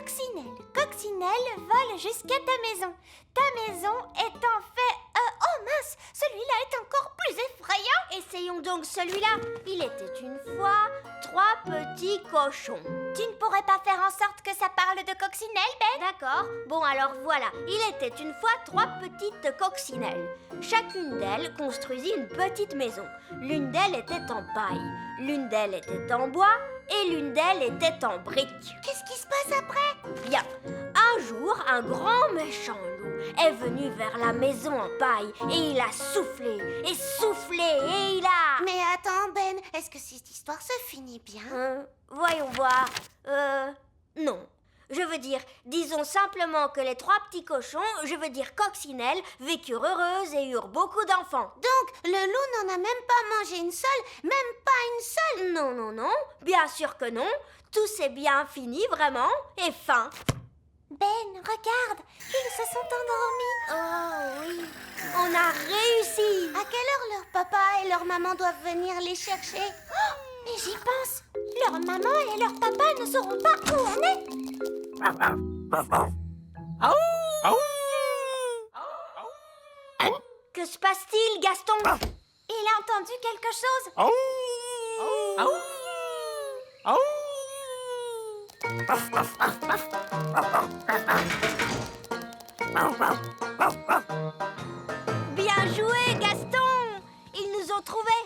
Coccinelle, Coccinelle vole jusqu'à ta maison. Ta maison est en fait... oh mince, celui-là est encore plus effrayant. Essayons donc celui-là. Il était une fois 3 petits cochons. Tu ne pourrais pas faire en sorte que ça parle de Coccinelle, Ben? D'accord. Bon, alors voilà. Il était une fois 3 petites coccinelles. Chacune d'elles construisit une petite maison. L'une d'elles était en paille, l'une d'elles était en bois et l'une d'elles était en briques. Qu'est-ce qui se passe après? Bien. Un jour, un grand méchant loup est venu vers la maison en paille et il a soufflé et soufflé et il a... Mais attends, Ben, est-ce que cette histoire se finit bien? Voyons voir. Non. Je veux dire, disons simplement que les 3 petits cochons, je veux dire coccinelles, vécurent heureuses et eurent beaucoup d'enfants. Donc, le loup n'en a même pas mangé une seule, même pas une seule? Non, non, non, bien sûr que non. Tout s'est bien fini, vraiment, et fin. Ben, regarde, ils se sont endormis. Oh oui, on a réussi. À quelle heure leur papa et leur maman doivent venir les chercher? Oh, mais j'y pense. Leur maman et leur papa ne sauront pas où on est. Que se passe-t-il, Gaston? Il a entendu quelque chose. Bien joué, Gaston! Ils nous ont trouvés.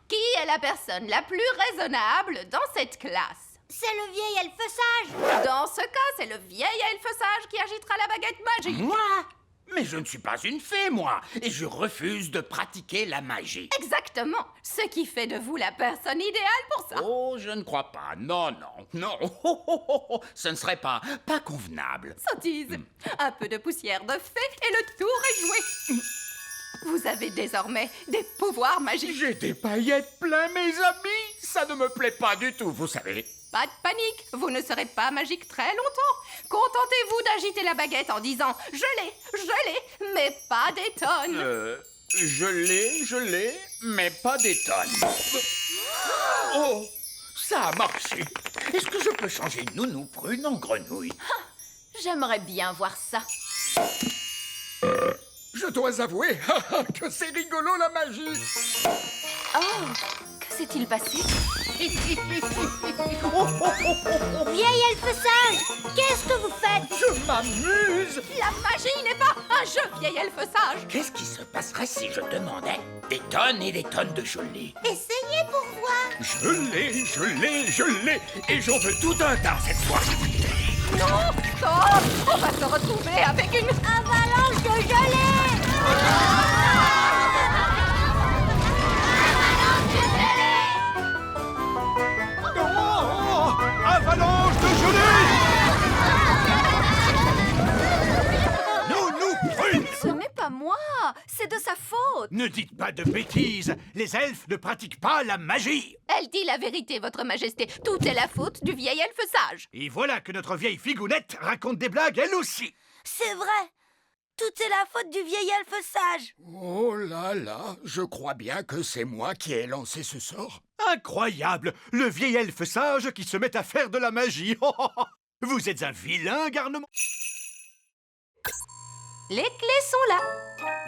Qui est la personne la plus raisonnable dans cette classe? C'est le vieil elfe sage. Dans ce cas, c'est le vieil elfe sage qui agitera la baguette magique. Moi? Mais je ne suis pas une fée, moi, et je refuse de pratiquer la magie. Exactement. Ce qui fait de vous la personne idéale pour ça. Oh, je ne crois pas. Non, non, non. Ce ne serait pas convenable. Sottise. Un peu de poussière de fée et le tour est joué. Vous avez désormais des pouvoirs magiques. J'ai des paillettes plein, mes amis. Ça ne me plaît pas du tout, vous savez. Pas de panique, vous ne serez pas magique très longtemps. Contentez-vous d'agiter la baguette en disant « Je l'ai, mais pas des tonnes ». Je l'ai, mais pas des tonnes. Oh, ça a marché. Est-ce que je peux changer Nounou Prune en grenouille? J'aimerais bien voir ça. Je dois avouer que c'est rigolo la magie. Oh, que s'est-il passé? Vieil elfe sage, qu'est-ce que vous faites? Je m'amuse. La magie n'est pas un jeu, vieil elfe sage. Qu'est-ce qui se passerait si je demandais des tonnes et des tonnes de gelée? Essayez pour voir. Je l'ai, et j'en veux tout un tas cette fois. Non, oh, on va se retrouver avec une Avalanche de gelée! Oh, avalanche de gelée! Nounou Prune! Ce n'est pas moi, c'est de sa faute. Ne dites pas de bêtises. Les elfes ne pratiquent pas la magie. Elle dit la vérité, votre majesté. Tout est la faute du vieil elfe sage. Et voilà que notre vieille figounette raconte des blagues elle aussi. C'est vrai! Tout est la faute du vieil elfe sage. Oh là là, je crois bien que c'est moi qui ai lancé ce sort. Incroyable. Le vieil elfe sage qui se met à faire de la magie. Vous êtes un vilain garnement. Les clés sont là.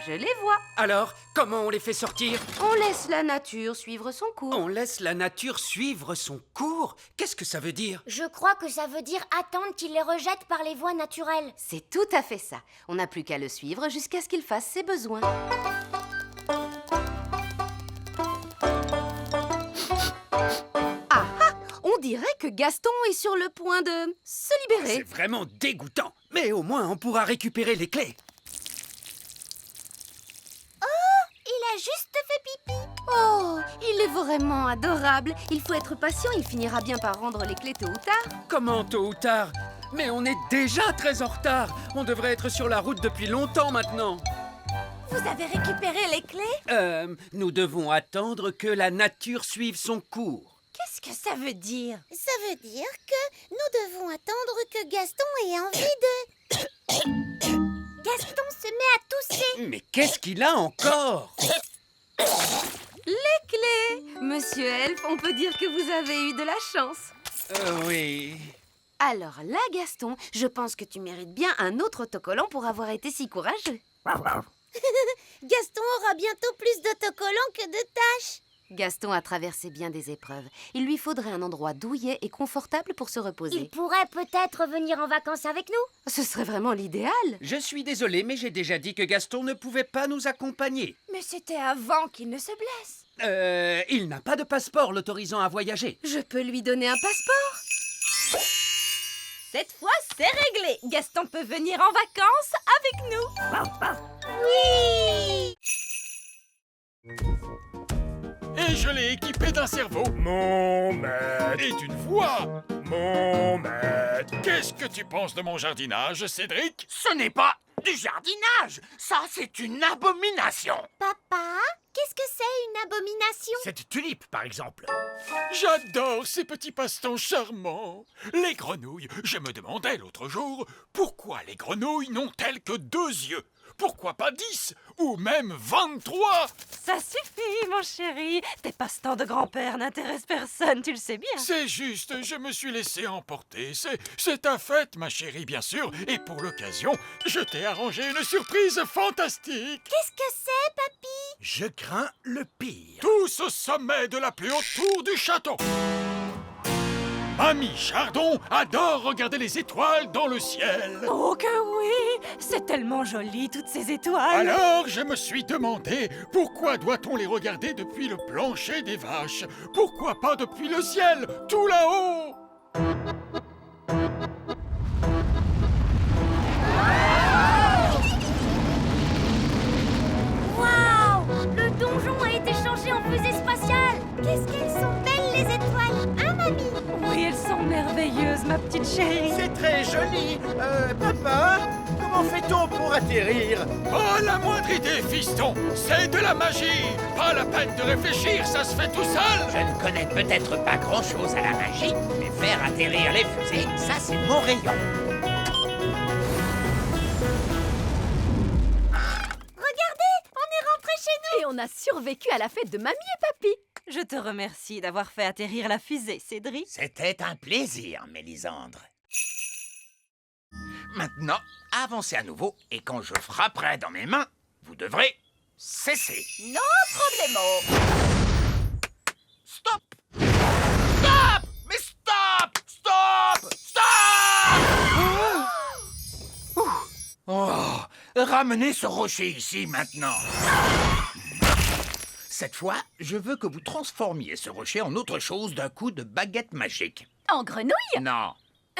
Je les vois. Alors, comment on les fait sortir? On laisse la nature suivre son cours. On laisse la nature suivre son cours? Qu'est-ce que ça veut dire? Je crois que ça veut dire attendre qu'il les rejette par les voies naturelles. C'est tout à fait ça. On n'a plus qu'à le suivre jusqu'à ce qu'il fasse ses besoins. Ah ah! On dirait que Gaston est sur le point de se libérer. C'est vraiment dégoûtant. Mais au moins, on pourra récupérer les clés. Il a juste fait pipi. Oh, il est vraiment adorable. Il faut être patient, il finira bien par rendre les clés tôt ou tard. Comment tôt ou tard? Mais on est déjà très en retard. On devrait être sur la route depuis longtemps maintenant. Vous avez récupéré les clés? Nous devons attendre que la nature suive son cours. Qu'est-ce que ça veut dire? Ça veut dire que nous devons attendre que Gaston ait envie de... Gaston se met à tousser. Mais qu'est-ce qu'il a encore? Les clés! Monsieur Elfe, on peut dire que vous avez eu de la chance. Oui. Alors là, Gaston, je pense que tu mérites bien un autre autocollant pour avoir été si courageux. Gaston aura bientôt plus d'autocollants que de tâches. Gaston a traversé bien des épreuves. Il lui faudrait un endroit douillet et confortable pour se reposer. Il pourrait peut-être venir en vacances avec nous. Ce serait vraiment l'idéal. Je suis désolé, mais j'ai déjà dit que Gaston ne pouvait pas nous accompagner. Mais c'était avant qu'il ne se blesse. Il n'a pas de passeport l'autorisant à voyager. Je peux lui donner un passeport. Cette fois, c'est réglé. Gaston peut venir en vacances avec nous. Oui. Et je l'ai équipé d'un cerveau. Mon maître. Et d'une voix. Mon maître. Qu'est-ce que tu penses de mon jardinage, Cédric? Ce n'est pas du jardinage. Ça, c'est une abomination. Papa, qu'est-ce que c'est une abomination? Cette tulipe, par exemple. J'adore ces petits passe-temps charmants. Les grenouilles. Je me demandais l'autre jour, pourquoi les grenouilles n'ont-elles que 2 yeux? Pourquoi pas 10 ou même 23? Ça suffit, mon chéri. Tes passe-temps de grand-père n'intéressent personne, tu le sais bien. C'est juste, je me suis laissé emporter. C'est ta fête, ma chérie, bien sûr. Et pour l'occasion, je t'ai arrangé une surprise fantastique. Qu'est-ce que c'est, papy? Je crains le pire. Tous au sommet de la plus haute tour du château. Mamie Chardon adore regarder les étoiles dans le ciel. Oh que oui! C'est tellement joli, toutes ces étoiles. Alors, je me suis demandé, pourquoi doit-on les regarder depuis le plancher des vaches? Pourquoi pas depuis le ciel, tout là-haut? Waouh! Le donjon a été changé en fusée spatiale. Qu'est-ce qu'elles sont belles, les étoiles, hein, mamie? Oui, elles sont merveilleuses, ma petite chérie. C'est très joli. Papa, comment fait-on pour atterrir? Pas la moindre idée, fiston. C'est de la magie. Pas la peine de réfléchir, ça se fait tout seul. Je ne connais peut-être pas grand-chose à la magie, mais faire atterrir les fusées, ça, c'est mon rayon. Regardez, on est rentré chez nous. Et on a survécu à la fête de mamie et papy. Je te remercie d'avoir fait atterrir la fusée, Cédric. C'était un plaisir, Mélisandre. Maintenant, avancez à nouveau, et quand je frapperai dans mes mains, vous devrez cesser. No problemo. Stop! Stop! Mais stop! Stop! Stop! Oh, ramenez ce rocher ici maintenant. Cette fois, je veux que vous transformiez ce rocher en autre chose d'un coup de baguette magique. En grenouille? Non,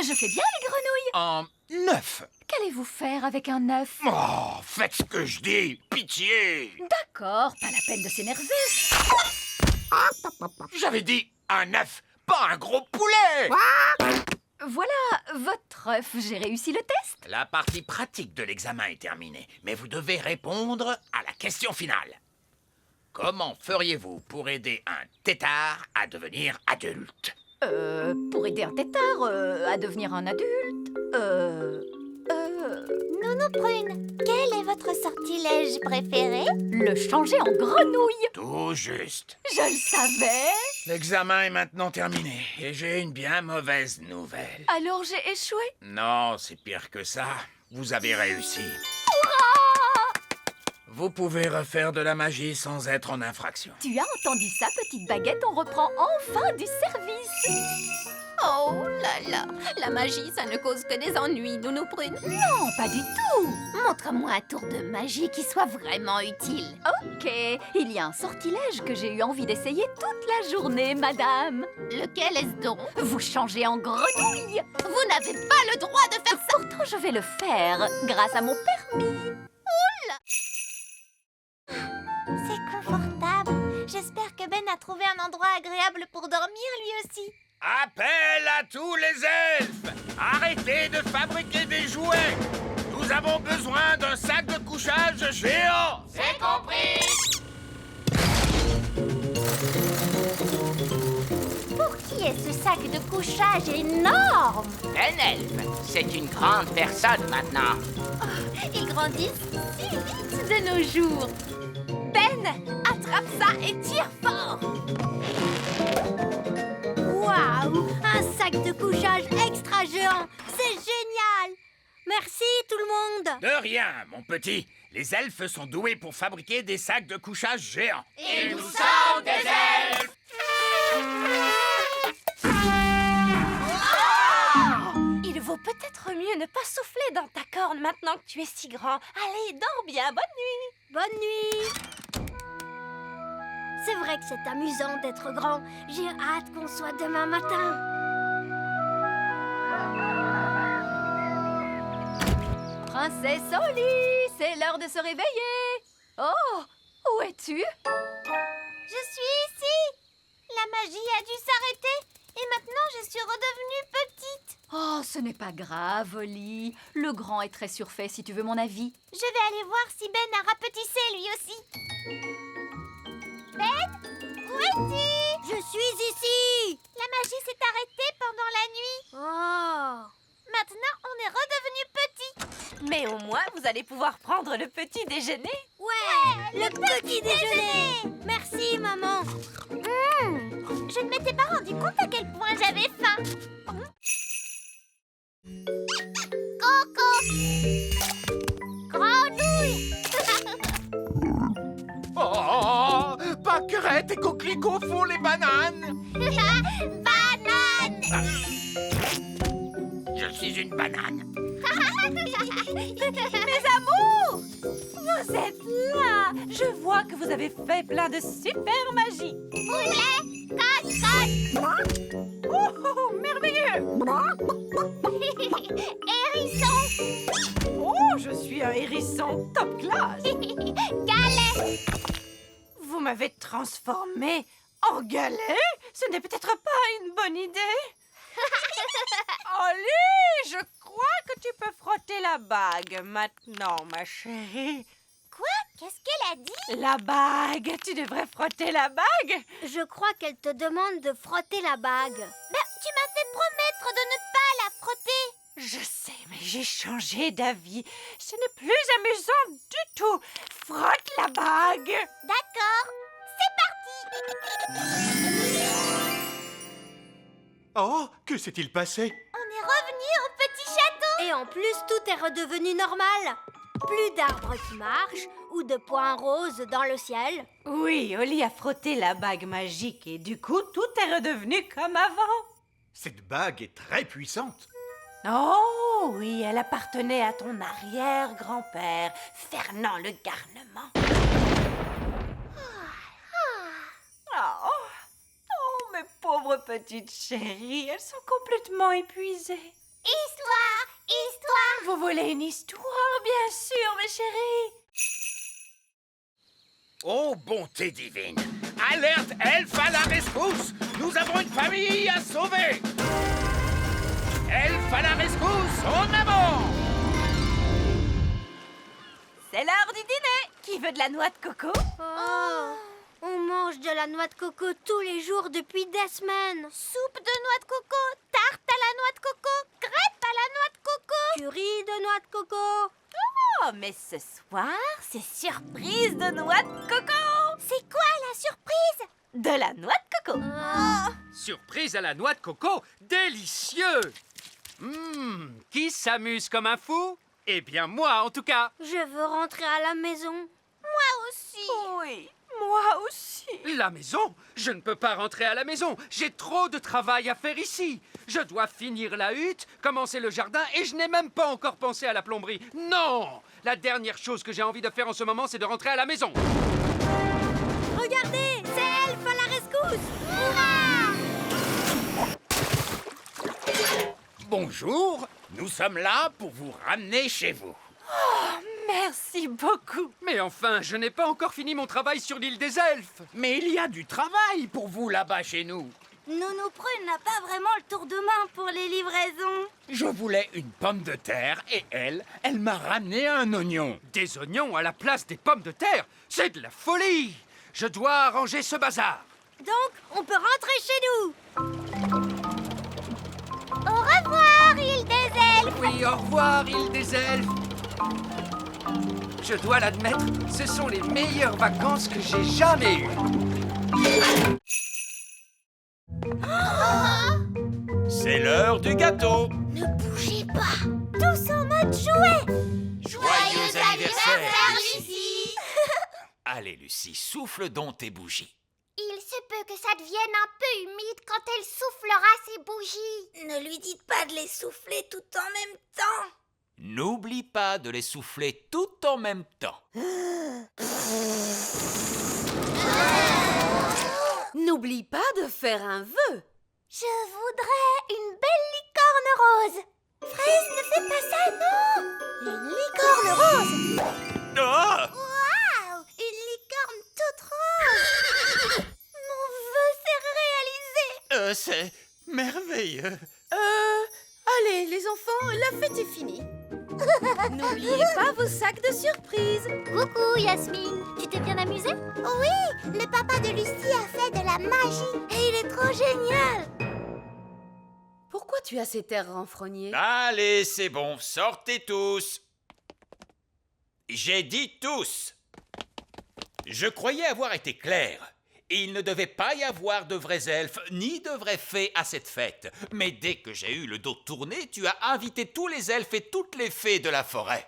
Je fais bien les grenouilles. en œuf. Qu'allez-vous faire avec un œuf? Oh, faites ce que je dis, pitié. D'accord, pas la peine de s'énerver. J'avais dit un œuf, pas un gros poulet. Voilà votre œuf, j'ai réussi le test. La partie pratique de l'examen est terminée, mais vous devez répondre à la question finale. Comment feriez-vous pour aider un tétard à devenir adulte? Pour aider un tétard à devenir un adulte, Nounou Prune, quel est votre sortilège préféré? le changer en grenouille. Tout juste. Je le savais. L'examen est maintenant terminé et j'ai une bien mauvaise nouvelle. Alors j'ai échoué? Non, c'est pire que ça. Vous avez réussi. Vous pouvez refaire de la magie sans être en infraction. Tu as entendu ça, petite baguette? On reprend enfin du service. Oh là là, la magie, ça ne cause que des ennuis, Nounou Prune. Non, pas du tout. Montre-moi un tour de magie qui soit vraiment utile. Ok, il y a un sortilège que j'ai eu envie d'essayer toute la journée, madame. Lequel est-ce donc? Vous changez en grenouille. Vous n'avez pas le droit de faire ça. Pourtant, je vais le faire grâce à mon permis. C'est confortable. J'espère que Ben a trouvé un endroit agréable pour dormir lui aussi. Appel à tous les elfes! Arrêtez de fabriquer des jouets! Nous avons besoin d'un sac de couchage géant! C'est compris. Pour qui est ce sac de couchage énorme? Un elfe, c'est une grande personne maintenant. Ils grandissent si vite de nos jours. Ben, attrape ça et tire fort. Waouh, un sac sac de couchage extra géant. C'est génial! Merci tout le monde! De rien, mon petit. Les elfes sont doués pour fabriquer des sacs de couchage géants. Et nous sommes des elfes! Il vaut peut-être mieux ne pas souffler dans ta corne maintenant que tu es si grand. Allez, dors bien, bonne nuit. Bonne nuit! C'est vrai que c'est amusant d'être grand. J'ai hâte qu'on soit demain matin. Princesse Oli, c'est l'heure de se réveiller. Oh, où es-tu? Je suis ici. La magie a dû s'arrêter et maintenant je suis redevenue petite. Oh, ce n'est pas grave, Oli. Le grand est très surfait, si tu veux mon avis. Je vais aller voir si Ben a rapetissé lui aussi. Ben, où es-tu? Je suis ici! La magie s'est arrêtée pendant la nuit. Oh! Maintenant, on est redevenus petits. Mais au moins, vous allez pouvoir prendre le petit déjeuner. Ouais! Le petit déjeuner! Merci, maman! Je ne m'étais pas rendu compte à quel point j'avais faim. Coco! Grenouille! Oh, pâquerettes et coquelicots font les bananes. Banane! Je suis une banane. Mes amours, vous êtes là. Je vois que vous avez fait plein de super magie. Poulet! Cote! Oh, merveilleux. Hérisson! Oh, je suis un hérisson top classe. Galet! Vous m'avez transformé en galet? Ce n'est peut-être pas une bonne idée. Oli, je crois que tu peux frotter la bague maintenant, ma chérie. Quoi? Qu'est-ce qu'elle a dit? La bague, tu devrais frotter la bague. Je crois qu'elle te demande de frotter la bague. Ben, tu m'as fait promettre de ne pas la frotter. Je sais, mais j'ai changé d'avis. Ce n'est plus amusant du tout. Frotte la bague. D'accord, c'est parti. Oh, que s'est-il passé? On est revenu au petit château. Et en plus, tout est redevenu normal. Plus d'arbres qui marchent ou de points roses dans le ciel. Oui, Oli a frotté la bague magique et du coup, tout est redevenu comme avant. Cette bague est très puissante. Oh oui, elle appartenait à ton arrière-grand-père, Fernand le Garnement. Oh, mes pauvres petites chéries, elles sont complètement épuisées. Histoire, histoire. Vous voulez une histoire, bien sûr, mes chéris. Oh, bonté divine! Alerte elfe à la rescousse! Nous avons une famille à sauver! Elfe à la rescousse, en avant! C'est l'heure du dîner. Qui veut de la noix de coco? Oh, on mange de la noix de coco tous les jours depuis des semaines. Soupe de noix de coco, tarte à la noix de coco, crêpe à la noix de coco. Curry de noix de coco. Oh, mais ce soir, c'est surprise de noix de coco. C'est quoi la surprise? De la noix de coco. Surprise à la noix de coco, délicieux! Qui s'amuse comme un fou? Eh bien, moi, en tout cas. Je veux rentrer à la maison. Moi aussi. Oui, moi aussi. La maison? Je ne peux pas rentrer à la maison. J'ai trop de travail à faire ici. Je dois finir la hutte, commencer le jardin et je n'ai même pas encore pensé à la plomberie. Non! La dernière chose que j'ai envie de faire en ce moment, c'est de rentrer à la maison. Regardez, c'est Elfe à la rescousse. Bonjour, nous sommes là pour vous ramener chez vous. Merci beaucoup. Mais enfin, je n'ai pas encore fini mon travail sur l'île des elfes. Mais il y a du travail pour vous là-bas chez nous. Nounou Prune n'a pas vraiment le tour de main pour les livraisons. Je voulais une pomme de terre et elle m'a ramené un oignon. Des oignons à la place des pommes de terre? C'est de la folie! Je dois arranger ce bazar. Donc, on peut rentrer chez nous. Au revoir, île des elfes. Oui, au revoir, île des elfes. Je dois l'admettre, ce sont les meilleures vacances que j'ai jamais eues. C'est l'heure du gâteau. Ne bougez pas. Tous en mode jouet. Joyeux anniversaire, Lucie. Allez, Lucie, souffle donc tes bougies. Il se peut que ça devienne un peu humide quand elle soufflera ses bougies. Ne lui dites pas de les souffler tout en même temps. N'oublie pas de les souffler tout en même temps. N'oublie pas de faire un vœu. Je voudrais une belle licorne rose. Fraise, ne fais pas ça, non. Une licorne rose. Ah! Waouh, une licorne toute rose. Mon vœu s'est réalisé. C'est merveilleux. Allez, les enfants, la fête est finie. N'oubliez pas vos sacs de surprise. Coucou Yasmine, tu t'es bien amusée? Oui, le papa de Lucie a fait de la magie et il est trop génial. Pourquoi tu as cet air renfrogné? Allez, c'est bon, sortez tous. J'ai dit tous. Je croyais avoir été clair. Il ne devait pas y avoir de vrais elfes ni de vraies fées à cette fête. Mais dès que j'ai eu le dos tourné, tu as invité tous les elfes et toutes les fées de la forêt.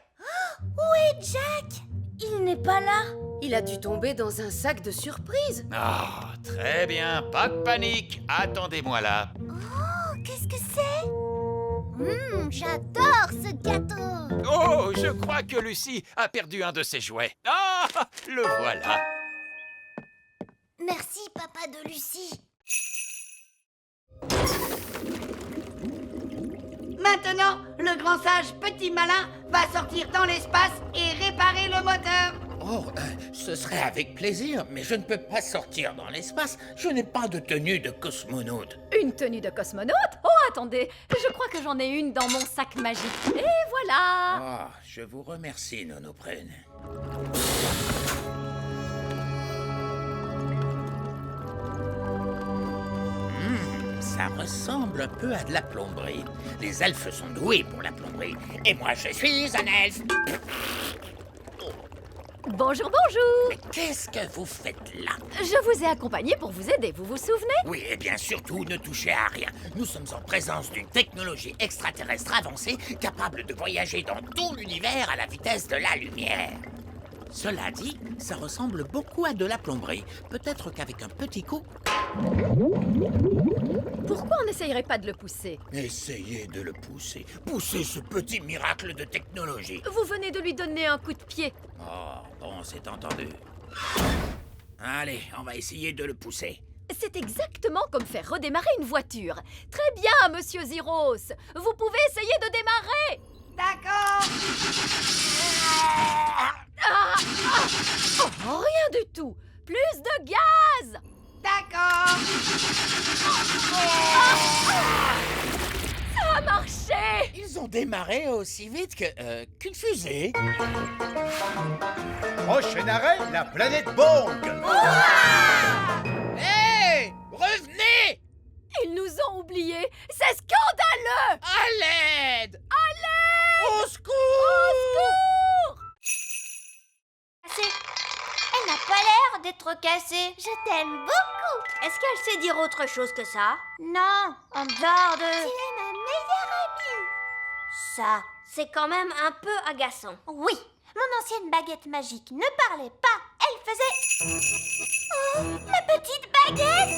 Où est Jack? Il n'est pas là. Il a dû tomber dans un sac de surprise. Ah, très bien, pas de panique. Attendez-moi là. Oh, qu'est-ce que c'est? J'adore ce gâteau. Oh, je crois que Lucie a perdu un de ses jouets. Ah, le voilà. Merci, papa de Lucie. Maintenant, le grand sage petit malin va sortir dans l'espace et réparer le moteur. Oh, ce serait avec plaisir, mais je ne peux pas sortir dans l'espace. Je n'ai pas de tenue de cosmonaute. Une tenue de cosmonaute? Oh, attendez, je crois que j'en ai une dans mon sac magique. Et voilà! Oh, je vous remercie, Nonoprène. Ça ressemble un peu à de la plomberie. Les elfes sont doués pour la plomberie. Et moi, je suis un elfe. Bonjour, bonjour! Mais qu'est-ce que vous faites là? Je vous ai accompagné pour vous aider, vous vous souvenez? Oui, et bien surtout, ne touchez à rien. Nous sommes en présence d'une technologie extraterrestre avancée capable de voyager dans tout l'univers à la vitesse de la lumière. Cela dit, ça ressemble beaucoup à de la plomberie. Peut-être qu'avec un petit coup... Pourquoi on n'essayerait pas de le pousser? Essayez de le pousser. Poussez ce petit miracle de technologie. Vous venez de lui donner un coup de pied. Oh, bon, c'est entendu. Allez, on va essayer de le pousser. C'est exactement comme faire redémarrer une voiture. Très bien, monsieur Ziros. Vous pouvez essayer de démarrer. D'accord. Oh, rien du tout. Plus de gaz. D'accord. Ça a marché. Ils ont démarré aussi vite qu'une fusée. Prochain arrêt, la planète Bong. Hé! Revenez! Ils nous ont oubliés. C'est scandaleux. À l'aide! À l'aide! Au secours! Au secours! Elle n'a pas l'air d'être cassée. Je t'aime beaucoup. Est-ce qu'elle sait dire autre chose que ça? Non, En dehors de... tu es ma meilleure amie. Ça, c'est quand même un peu agaçant. Oui, mon ancienne baguette magique ne parlait pas. Elle faisait... Oh, ma petite baguette!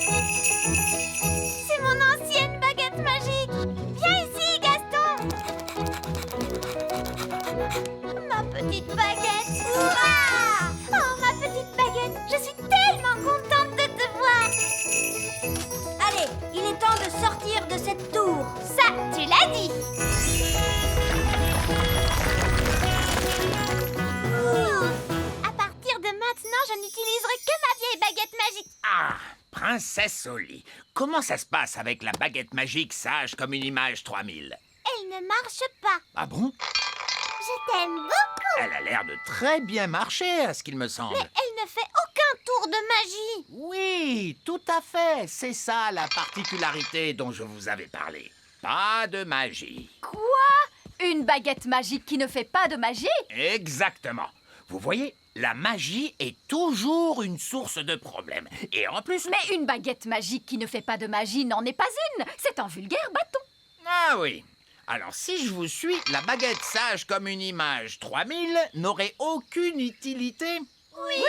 C'est mon ancienne baguette magique. Viens ici, Gaston. Ma petite baguette. Ouah! Oh, ma petite baguette, je suis tellement contente de te voir. Allez, il est temps de sortir de cette tour. Ça, tu l'as dit. À partir de maintenant, je n'utiliserai que ma vieille baguette magique. Ah, princesse Oli, comment ça se passe avec la baguette magique sage comme une image 3000? Elle ne marche pas. Ah bon? Je t'aime beaucoup. Elle a l'air de très bien marcher, à ce qu'il me semble. Mais elle ne fait aucun tour de magie. Oui, tout à fait. C'est ça la particularité dont je vous avais parlé. Pas de magie. Quoi? Une baguette magique qui ne fait pas de magie? Exactement. Vous voyez, la magie est toujours une source de problèmes. Et en plus... Mais une baguette magique qui ne fait pas de magie n'en est pas une. C'est un vulgaire bâton. Ah oui. Alors, si je vous suis, la baguette sage comme une image 3000 n'aurait aucune utilité. Oui.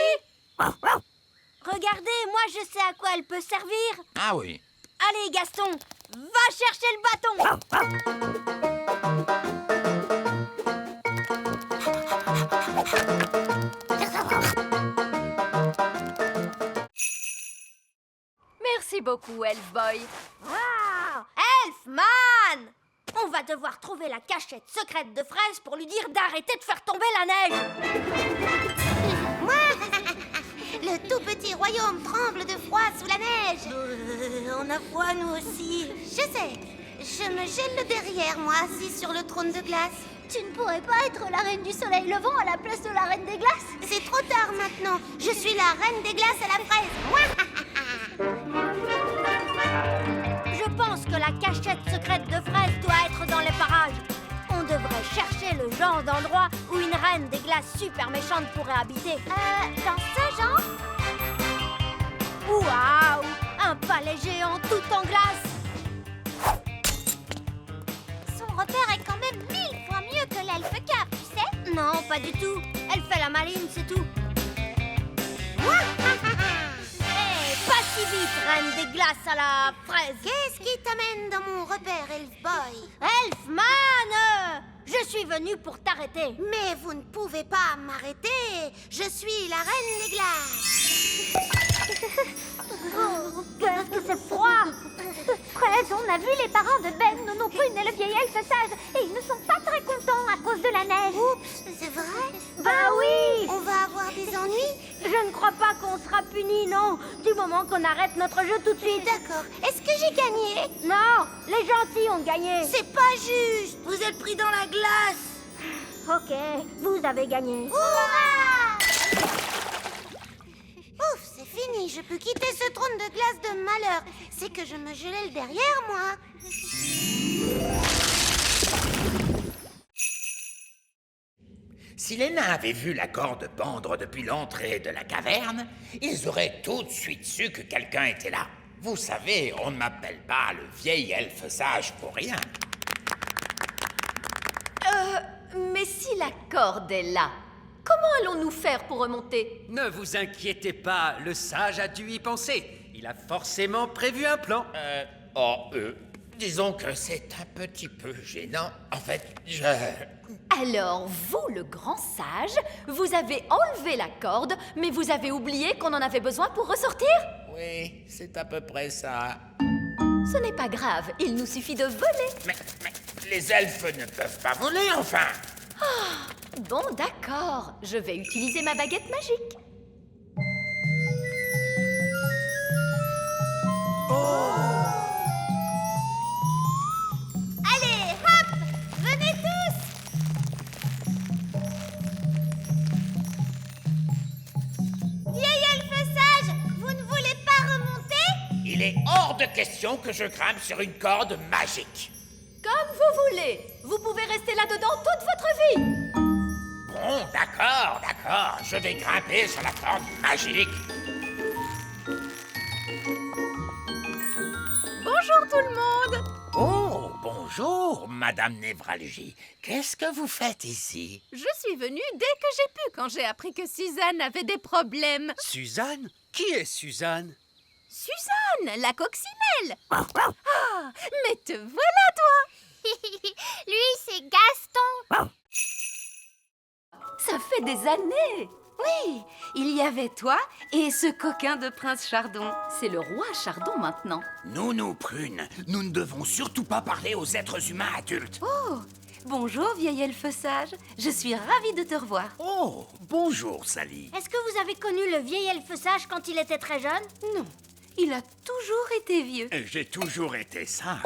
Regardez, moi je sais à quoi elle peut servir. Ah oui. Allez, Gaston, va chercher le bâton. Merci beaucoup, Elf Boy. Wow, Elfman! On va devoir trouver la cachette secrète de Fraise pour lui dire d'arrêter de faire tomber la neige. Le tout petit royaume tremble de froid sous la neige. On a froid, nous aussi. Je sais. Je me gèle le derrière, moi, assis sur le trône de glace. Tu ne pourrais pas être la reine du soleil levant à la place de la reine des glaces? C'est trop tard maintenant. Je suis la reine des glaces à la fraise. Je pense que la cachette secrète de Fraise doit être dans les parages. On devrait chercher le genre d'endroit où une reine des glaces super méchante pourrait habiter. Dans ce genre? Waouh! Un palais géant tout en glace! Son repère est quand même 1000 fois mieux que l'elfe cave, tu sais? Non, pas du tout. Elle fait la maline, c'est tout. Hey, pas si vite, reine des glaces à la fraise. Qu'est-ce qui t'amène dans mon repère, Elf Boy? Elfman! Je suis venue pour t'arrêter. Mais vous ne pouvez pas m'arrêter. Je suis la reine des glaces. Oh, qu'est-ce que c'est froid! Fraise, on a vu les parents de Ben, Nono Prune et le vieil elfe sage, et ils ne sont pas très contents à cause de la neige. Oups, c'est vrai? Bah oui! On va avoir des ennuis? Je ne crois pas qu'on sera punis, non, du moment qu'on arrête notre jeu tout de suite. D'accord. Est-ce que j'ai gagné? Non, les gentils ont gagné. C'est pas juste. Vous êtes pris dans la glace. Ok, vous avez gagné. Hurrah! Ouf, c'est fini. Je peux quitter ce trône de glace de malheur. C'est que je me gelais le derrière, moi. Si les nains avaient vu la corde pendre depuis l'entrée de la caverne, ils auraient tout de suite su que quelqu'un était là. Vous savez, on ne m'appelle pas le vieil elfe sage pour rien. Mais si la corde est là, comment allons-nous faire pour remonter? Ne vous inquiétez pas, le sage a dû y penser. Il a forcément prévu un plan. Disons que c'est un petit peu gênant. En fait, Alors, vous, le grand sage, vous avez enlevé la corde, mais vous avez oublié qu'on en avait besoin pour ressortir? Oui, c'est à peu près ça. Ce n'est pas grave, il nous suffit de voler. Mais les elfes ne peuvent pas voler, enfin. Bon, d'accord, je vais utiliser ma baguette magique. Allez, hop! Venez tous! Vieil elfe sage, vous ne voulez pas remonter? Il est hors de question que je grimpe sur une corde magique. Comme vous voulez. Vous pouvez rester là-dedans toute votre vie. Bon, d'accord. Je vais grimper sur la corde magique. Bonjour tout le monde. Oh, bonjour, Madame Névralgie. Qu'est-ce que vous faites ici? Je suis venue dès que j'ai pu quand j'ai appris que Suzanne avait des problèmes. Suzanne? Qui est Suzanne? Suzanne, la coccinelle. Ah, mais te voilà, toi. Lui, c'est Gaston. Ça fait des années. Oui, il y avait toi et ce coquin de prince Chardon. C'est le roi Chardon maintenant. Nous, Prune, nous ne devons surtout pas parler aux êtres humains adultes. Oh, bonjour vieil elfe sage. Je suis ravie de te revoir. Oh, bonjour, Sally. Est-ce que vous avez connu le vieil elfe sage quand il était très jeune? Non, il a toujours été vieux. J'ai toujours été sage.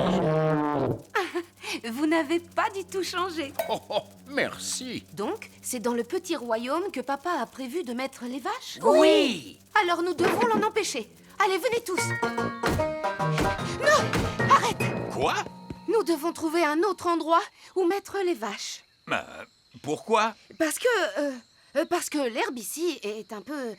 Vous n'avez pas du tout changé. Oh, merci. Donc, c'est dans le petit royaume que papa a prévu de mettre les vaches? Oui. Alors nous devons l'en empêcher. Allez, venez tous. Non, arrête. Quoi? Nous devons trouver un autre endroit où mettre les vaches. Pourquoi? Parce que l'herbe ici est un peu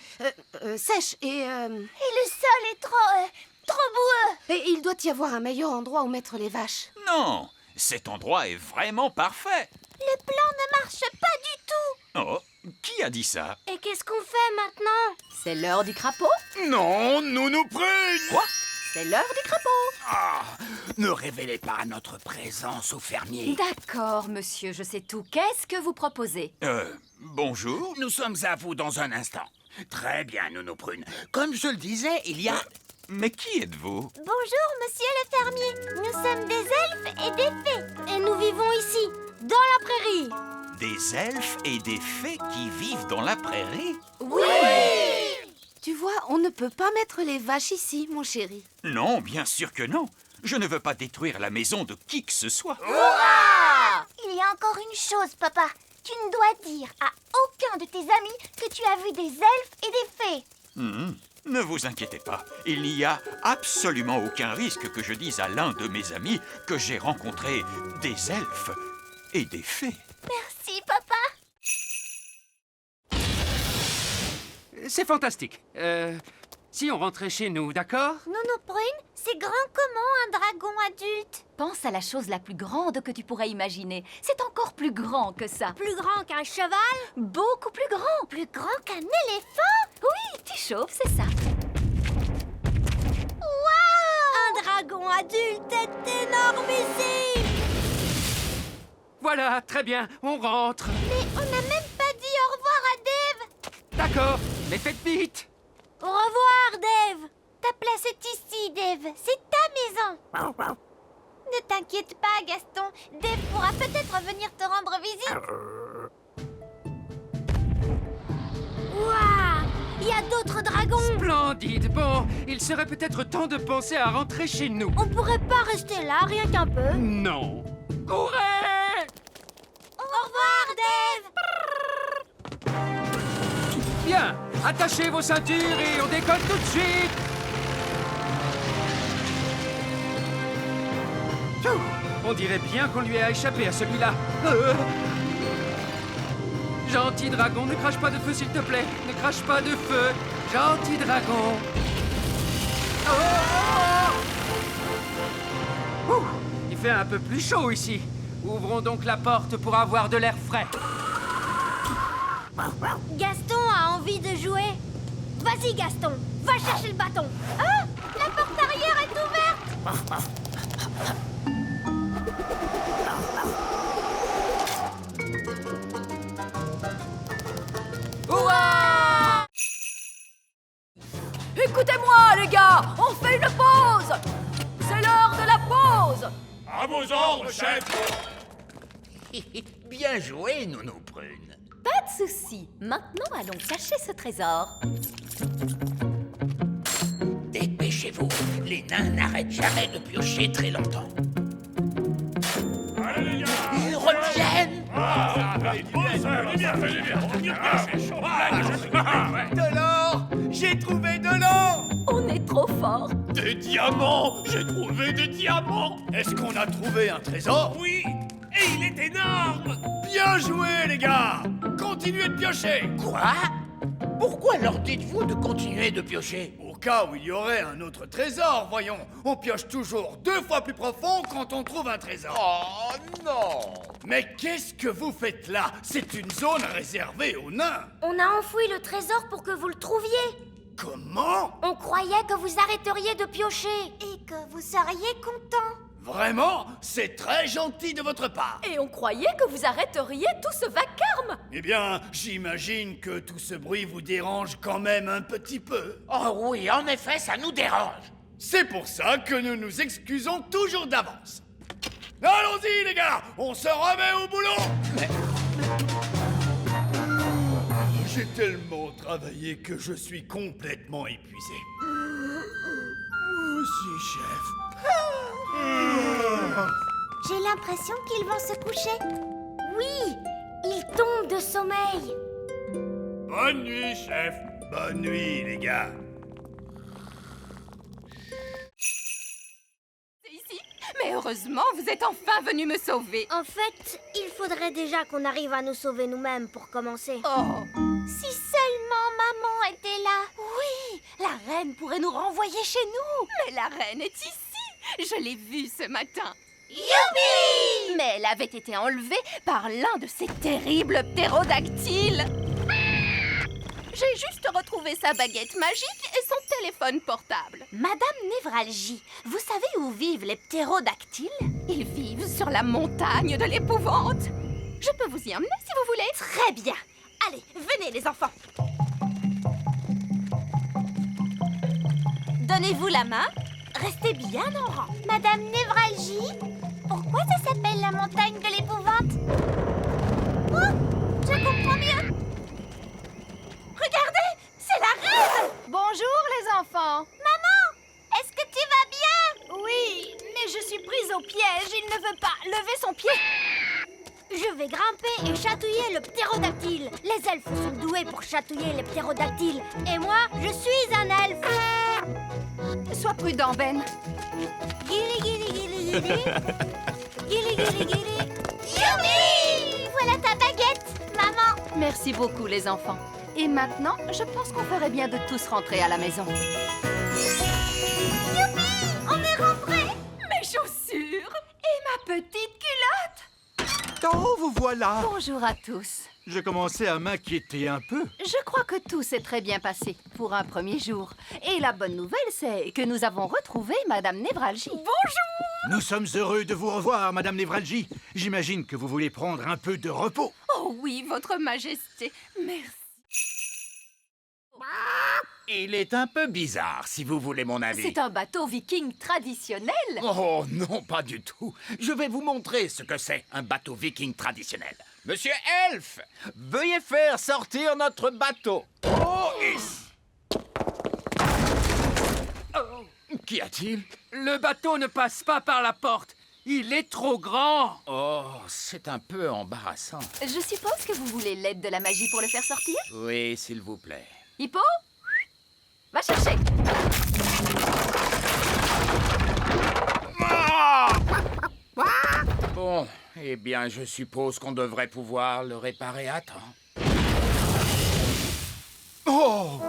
sèche et le sol est trop boueux. il doit y avoir un meilleur endroit où mettre les vaches. Non, Cet endroit est vraiment parfait. Le plan ne marche pas du tout. Oh, qui a dit ça? Et qu'est-ce qu'on fait maintenant? C'est l'heure du crapaud. Non, Nounou Prune! Quoi? C'est l'heure du crapaud. Ah, ne révélez pas notre présence aux fermiers. D'accord, monsieur, je sais tout. Qu'est-ce que vous proposez? Bonjour. Nous sommes à vous dans un instant. Très bien, Nounou Prune. Comme je le disais, il y a... Mais qui êtes-vous? Bonjour, monsieur le fermier. Nous sommes des elfes et des fées. Et nous vivons ici, dans la prairie. Des elfes et des fées qui vivent dans la prairie? Oui! Tu vois, on ne peut pas mettre les vaches ici, mon chéri. Non, bien sûr que non. Je ne veux pas détruire la maison de qui que ce soit. Il y a encore une chose, papa. Tu ne dois dire à aucun de tes amis que tu as vu des elfes et des fées. Ne vous inquiétez pas. Il n'y a absolument aucun risque que je dise à l'un de mes amis que j'ai rencontré des elfes et des fées. Merci, papa. C'est fantastique. Si on rentrait chez nous, d'accord? Nounou Prune, c'est grand comment un dragon adulte? Pense à la chose la plus grande que tu pourrais imaginer. C'est encore plus grand que ça. Plus grand qu'un cheval? Beaucoup plus grand. Plus grand qu'un éléphant? Oui, tu chauffes, c'est ça. Un dragon adulte est énormissime! Voilà, très bien, on rentre. Mais on n'a même pas dit au revoir à Dave. D'accord, mais faites vite. Au revoir, Dave! Ta place est ici, Dave. C'est ta maison. Ne t'inquiète pas, Gaston. Dave pourra peut-être venir te rendre visite. Waouh! Il y a d'autres dragons! Splendide. Bon, il serait peut-être temps de penser à rentrer chez nous. On pourrait pas rester là, rien qu'un peu? Non. Courez! Au revoir, Dave! Bien, attachez vos ceintures et on décolle tout de suite. Pfiou, on dirait bien qu'on lui a échappé à celui-là. Gentil dragon, ne crache pas de feu s'il te plaît. Ne crache pas de feu. Gentil dragon. Ouh, il fait un peu plus chaud ici. Ouvrons donc la porte pour avoir de l'air frais. Gaston a envie de jouer. Vas-y, Gaston, va chercher le bâton. Ah, la porte arrière est ouverte. Écoutez-moi, les gars, on fait une pause. C'est l'heure de la pause. À vos ordres, chef. Bien joué, Nounou Prune. Pas de souci. Maintenant, allons cacher ce trésor. Dépêchez-vous. Les nains n'arrêtent jamais de piocher très longtemps. Allez, les gars. Ils reviennent. De l'or! J'ai trouvé de l'or! On est trop fort. Des diamants. J'ai trouvé des diamants. Est-ce qu'on a trouvé un trésor? Oui. Et il est énorme. Bien joué, les gars! Continuez de piocher! Quoi? Pourquoi leur dites-vous de continuer de piocher? Au cas où il y aurait un autre trésor, voyons. On pioche toujours 2 fois plus profond quand on trouve un trésor. Oh non! Mais qu'est-ce que vous faites là? C'est une zone réservée aux nains. On a enfoui le trésor pour que vous le trouviez. Comment? On croyait que vous arrêteriez de piocher. Et que vous seriez content. Vraiment? C'est très gentil de votre part. Et on croyait que vous arrêteriez tout ce vacarme. Eh bien, j'imagine que tout ce bruit vous dérange quand même un petit peu. Oh oui, en effet, ça nous dérange. C'est pour ça que nous nous excusons toujours d'avance. Allons-y, les gars! On se remet au boulot! J'ai tellement travaillé que je suis complètement épuisé. Aussi, chef. J'ai l'impression qu'ils vont se coucher. Oui, ils tombent de sommeil. Bonne nuit, chef. Bonne nuit, les gars. C'est ici. Mais heureusement, vous êtes enfin venu me sauver. En fait, il faudrait déjà qu'on arrive à nous sauver nous-mêmes pour commencer. Oh, Si seulement maman était là. Oui, la reine pourrait nous renvoyer chez nous. mais la reine est ici. Je l'ai vue ce matin. Youpi! Mais elle avait été enlevée par l'un de ces terribles ptérodactyles. J'ai juste retrouvé sa baguette magique et son téléphone portable. Madame Névralgie, vous savez où vivent les ptérodactyles? Ils vivent sur la montagne de l'épouvante. Je peux vous y emmener si vous voulez. Très bien. Allez, venez les enfants. Donnez-vous la main. Restez bien en rang. Madame Névralgie, pourquoi ça s'appelle la montagne de l'épouvante? Oh, je comprends mieux. Regardez, c'est la reine! Bonjour les enfants. Maman, est-ce que tu vas bien? Oui, mais je suis prise au piège. Il ne veut pas lever son pied. Je vais grimper et chatouiller le ptérodactyle. Les elfes sont doués pour chatouiller les ptérodactyles. Et moi, je suis un elfe. Sois prudent, Ben. Guili, guili, guili, guili. Guili, guili, guili. Youpi! Voilà ta baguette, maman. Merci beaucoup les enfants. Et maintenant, je pense qu'on ferait bien de tous rentrer à la maison. Youpi! On est rentrés. Mes chaussures et ma petite culotte. Oh, vous voilà! Bonjour à tous. Je commençais à m'inquiéter un peu. Je crois que tout s'est très bien passé pour un premier jour. Et la bonne nouvelle, c'est que nous avons retrouvé Madame Névralgie. Bonjour. Nous sommes heureux de vous revoir, Madame Névralgie. J'imagine que vous voulez prendre un peu de repos. Oh oui, Votre Majesté. Merci. Il est un peu bizarre, si vous voulez mon avis. C'est un bateau viking traditionnel. Oh non, pas du tout. Je vais vous montrer ce que c'est, un bateau viking traditionnel. Monsieur Elf, veuillez faire sortir notre bateau. Oh, Qu'y a-t-il? Le bateau ne passe pas par la porte. Il est trop grand. Oh, c'est un peu embarrassant. Je suppose que vous voulez l'aide de la magie pour le faire sortir? Oui, s'il vous plaît. Hippo? Va chercher. Bon, eh bien, je suppose qu'on devrait pouvoir le réparer à temps. Oh!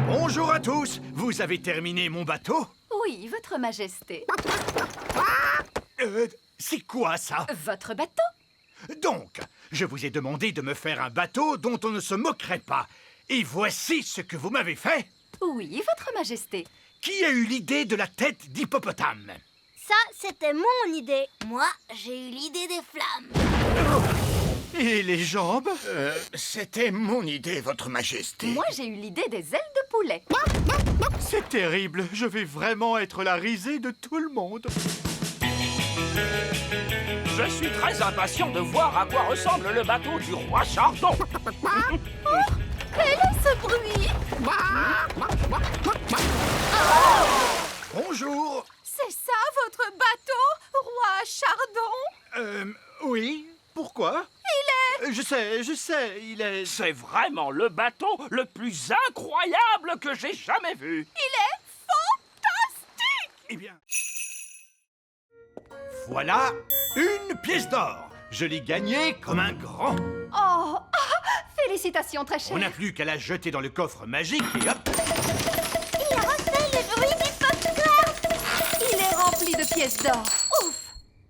Bonjour à tous! Vous avez terminé mon bateau? Oui, Votre Majesté. C'est quoi ça? Votre bateau? Donc, je vous ai demandé de me faire un bateau dont on ne se moquerait pas. Et voici ce que vous m'avez fait. Oui, Votre Majesté. Qui a eu l'idée de la tête d'hippopotame? Ça, c'était mon idée. Moi, j'ai eu l'idée des flammes. Et les jambes? C'était mon idée, Votre Majesté. Moi, j'ai eu l'idée des ailes de poulet. C'est terrible. Je vais vraiment être la risée de tout le monde. Je suis très impatient de voir à quoi ressemble le bateau du roi Chardon. Quel est ce bruit? Bonjour. C'est ça, votre bateau, roi Chardon? Oui. Pourquoi? Je sais, il est... C'est vraiment le bateau le plus incroyable que j'ai jamais vu. Il est fantastique! Eh bien... Voilà une pièce d'or. Je l'ai gagnée comme un grand. Oh, félicitations, très cher. On n'a plus qu'à la jeter dans le coffre magique et hop. Il a refait le bruit du popcorn. Il est rempli de pièces d'or. Ouf!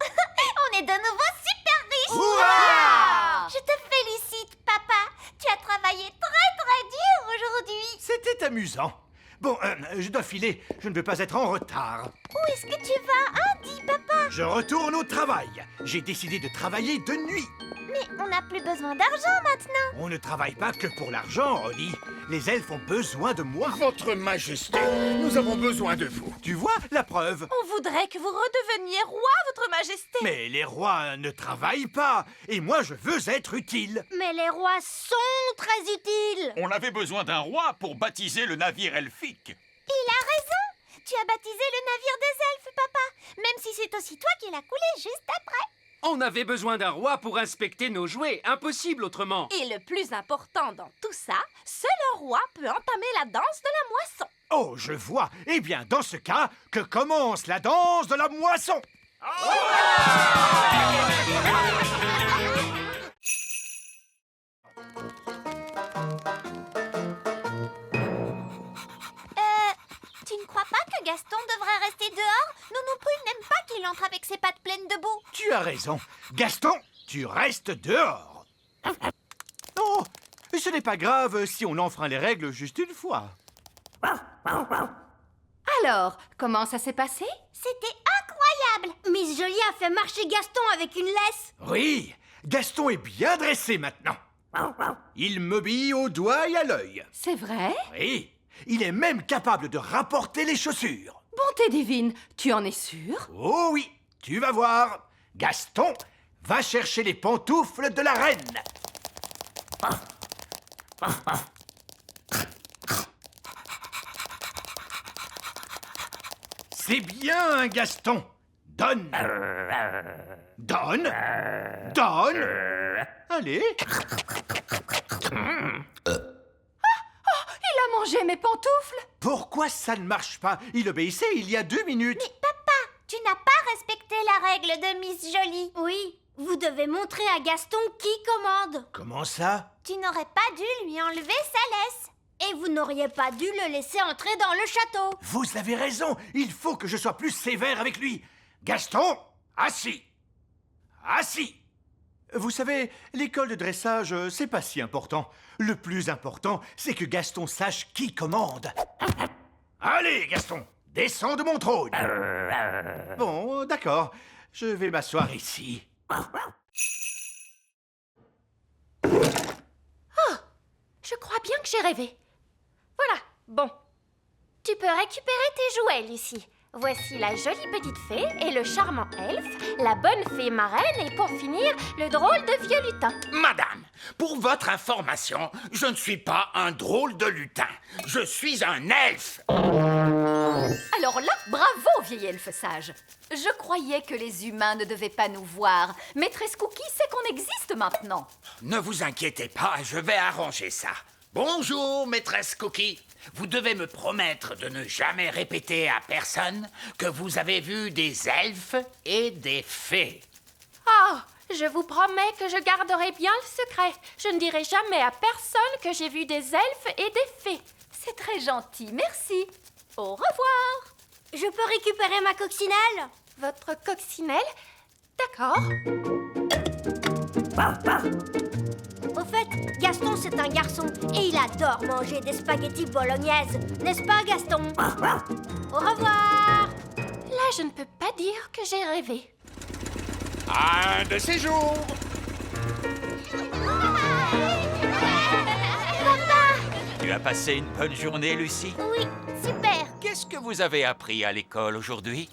On est de nouveau super riches. Hurrah! Je te félicite, papa. Tu as travaillé très dur aujourd'hui. C'était amusant. Bon, je dois filer. Je ne veux pas être en retard. Où est-ce que tu vas, hein, dis papa? Je retourne au travail. J'ai décidé de travailler de nuit. Mais on n'a plus besoin d'argent maintenant. On ne travaille pas que pour l'argent, Holly. Les elfes ont besoin de moi. Votre Majesté, nous avons besoin de vous. Tu vois, la preuve. On voudrait que vous redeveniez roi, votre majesté. Mais les rois ne travaillent pas. Et moi, je veux être utile. Mais les rois sont très utiles. On avait besoin d'un roi pour baptiser le navire elfique. Il a raison. Tu as baptisé le navire des elfes, papa. Même si c'est aussi toi qui l'as coulé juste après. On avait besoin d'un roi pour inspecter nos jouets. Impossible autrement. Et le plus important dans tout ça, seul un roi peut entamer la danse de la moisson. Oh, je vois. Eh bien, dans ce cas, que commence la danse de la moisson. Tu ne crois pas que Gaston devrait rester dehors. Nous non plus, il n'aime pas qu'il entre avec ses pattes pleines de boue. Tu as raison. Gaston, tu restes dehors. Oh, ce n'est pas grave si on enfreint les règles juste une fois. Alors, comment ça s'est passé? C'était incroyable. Miss Jolie a fait marcher Gaston avec une laisse. Oui, Gaston est bien dressé maintenant. Il m'obéit au doigt et à l'œil. C'est vrai? Oui, il est même capable de rapporter les chaussures. Bonté divine, tu en es sûr? Oh oui, tu vas voir. Gaston, va chercher les pantoufles de la reine. C'est bien, Gaston. Donne. Donne. Donne. Allez. Il a mangé mes pantoufles! Pourquoi ça ne marche pas? Il obéissait il y a 2 minutes. Mais papa, tu n'as pas respecté la règle de Miss Jolie. Oui, vous devez montrer à Gaston qui commande. Comment ça? Tu n'aurais pas dû lui enlever sa laisse. Et vous n'auriez pas dû le laisser entrer dans le château. Vous avez raison. Il faut que je sois plus sévère avec lui. Gaston, assis. Assis. Vous savez, l'école de dressage, c'est pas si important. Le plus important, c'est que Gaston sache qui commande. Allez, Gaston, descends de mon trône. Bon, d'accord. Je vais m'asseoir ici. Je crois bien que j'ai rêvé. Voilà, bon. Tu peux récupérer tes jouets, Lucie. Voici la jolie petite fée et le charmant elfe, la bonne fée marraine et pour finir, le drôle de vieux lutin. Madame, pour votre information, je ne suis pas un drôle de lutin. Je suis un elfe. Alors là, bravo, vieil elfe sage. Je croyais que les humains ne devaient pas nous voir. Maîtresse Cookie sait qu'on existe maintenant. Ne vous inquiétez pas, je vais arranger ça. Bonjour, maîtresse Cookie. Vous devez me promettre de ne jamais répéter à personne que vous avez vu des elfes et des fées. Ah, je vous promets que je garderai bien le secret. Je ne dirai jamais à personne que j'ai vu des elfes et des fées. C'est très gentil, merci. Au revoir. Je peux récupérer ma coccinelle? Votre coccinelle? D'accord. Au fait, Gaston, c'est un garçon et il adore manger des spaghettis bolognaises. N'est-ce pas, Gaston? Au revoir. Là, je ne peux pas dire que j'ai rêvé. Un de ces jours. Tu as passé une bonne journée, Lucie? Oui, super. Qu'est-ce que vous avez appris à l'école aujourd'hui?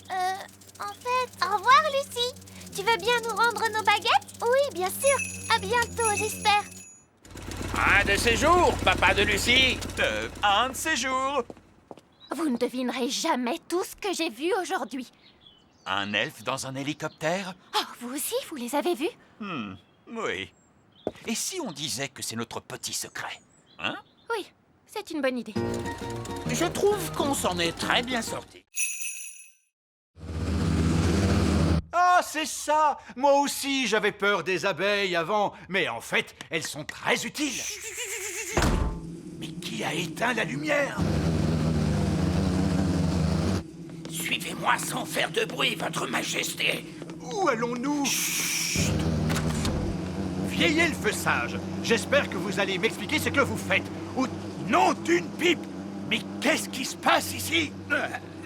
En fait, au revoir, Lucie. Tu veux bien nous rendre nos baguettes? Oui, bien sûr. À bientôt, j'espère. Un de ces jours, papa de Lucie. Un de ces jours. Vous ne devinerez jamais tout ce que j'ai vu aujourd'hui. Un elfe dans un hélicoptère? Oh, vous aussi, vous les avez vus? Oui. Et si on disait que c'est notre petit secret? Hein? Oui, c'est une bonne idée. Je trouve qu'on s'en est très bien sorti. Ah, c'est ça! Moi aussi, j'avais peur des abeilles avant, mais en fait, elles sont très utiles. Mais qui a éteint la lumière? Suivez-moi sans faire de bruit, votre majesté. Où allons-nous? Chut! Vieil elfe sage, j'espère que vous allez m'expliquer ce que vous faites. Ou nom d'une pipe! Mais qu'est-ce qui se passe ici?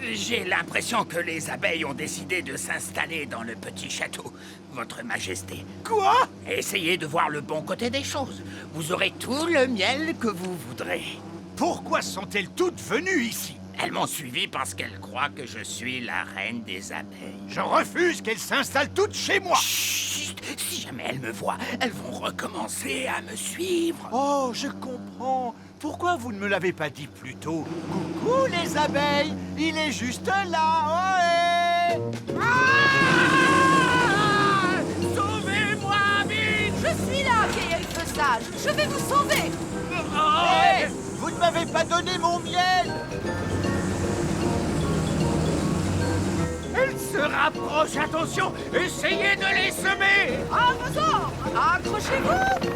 J'ai l'impression que les abeilles ont décidé de s'installer dans le petit château, votre majesté. Quoi? Essayez de voir le bon côté des choses. Vous aurez tout le miel que vous voudrez. Pourquoi sont-elles toutes venues ici? Elles m'ont suivi parce qu'elles croient que je suis la reine des abeilles. Je refuse qu'elles s'installent toutes chez moi. Chut! Si jamais elles me voient, elles vont recommencer à me suivre. Oh, je comprends. Pourquoi vous ne me l'avez pas dit plus tôt? Coucou les abeilles, il est juste là. Ouais. Sauvez-moi, vite! Je suis là, vieil elfe sage. Je vais vous sauver. Hey, vous ne m'avez pas donné mon miel. Elles se rapprochent, attention! Essayez de les semer! À vos ordres. Accrochez-vous.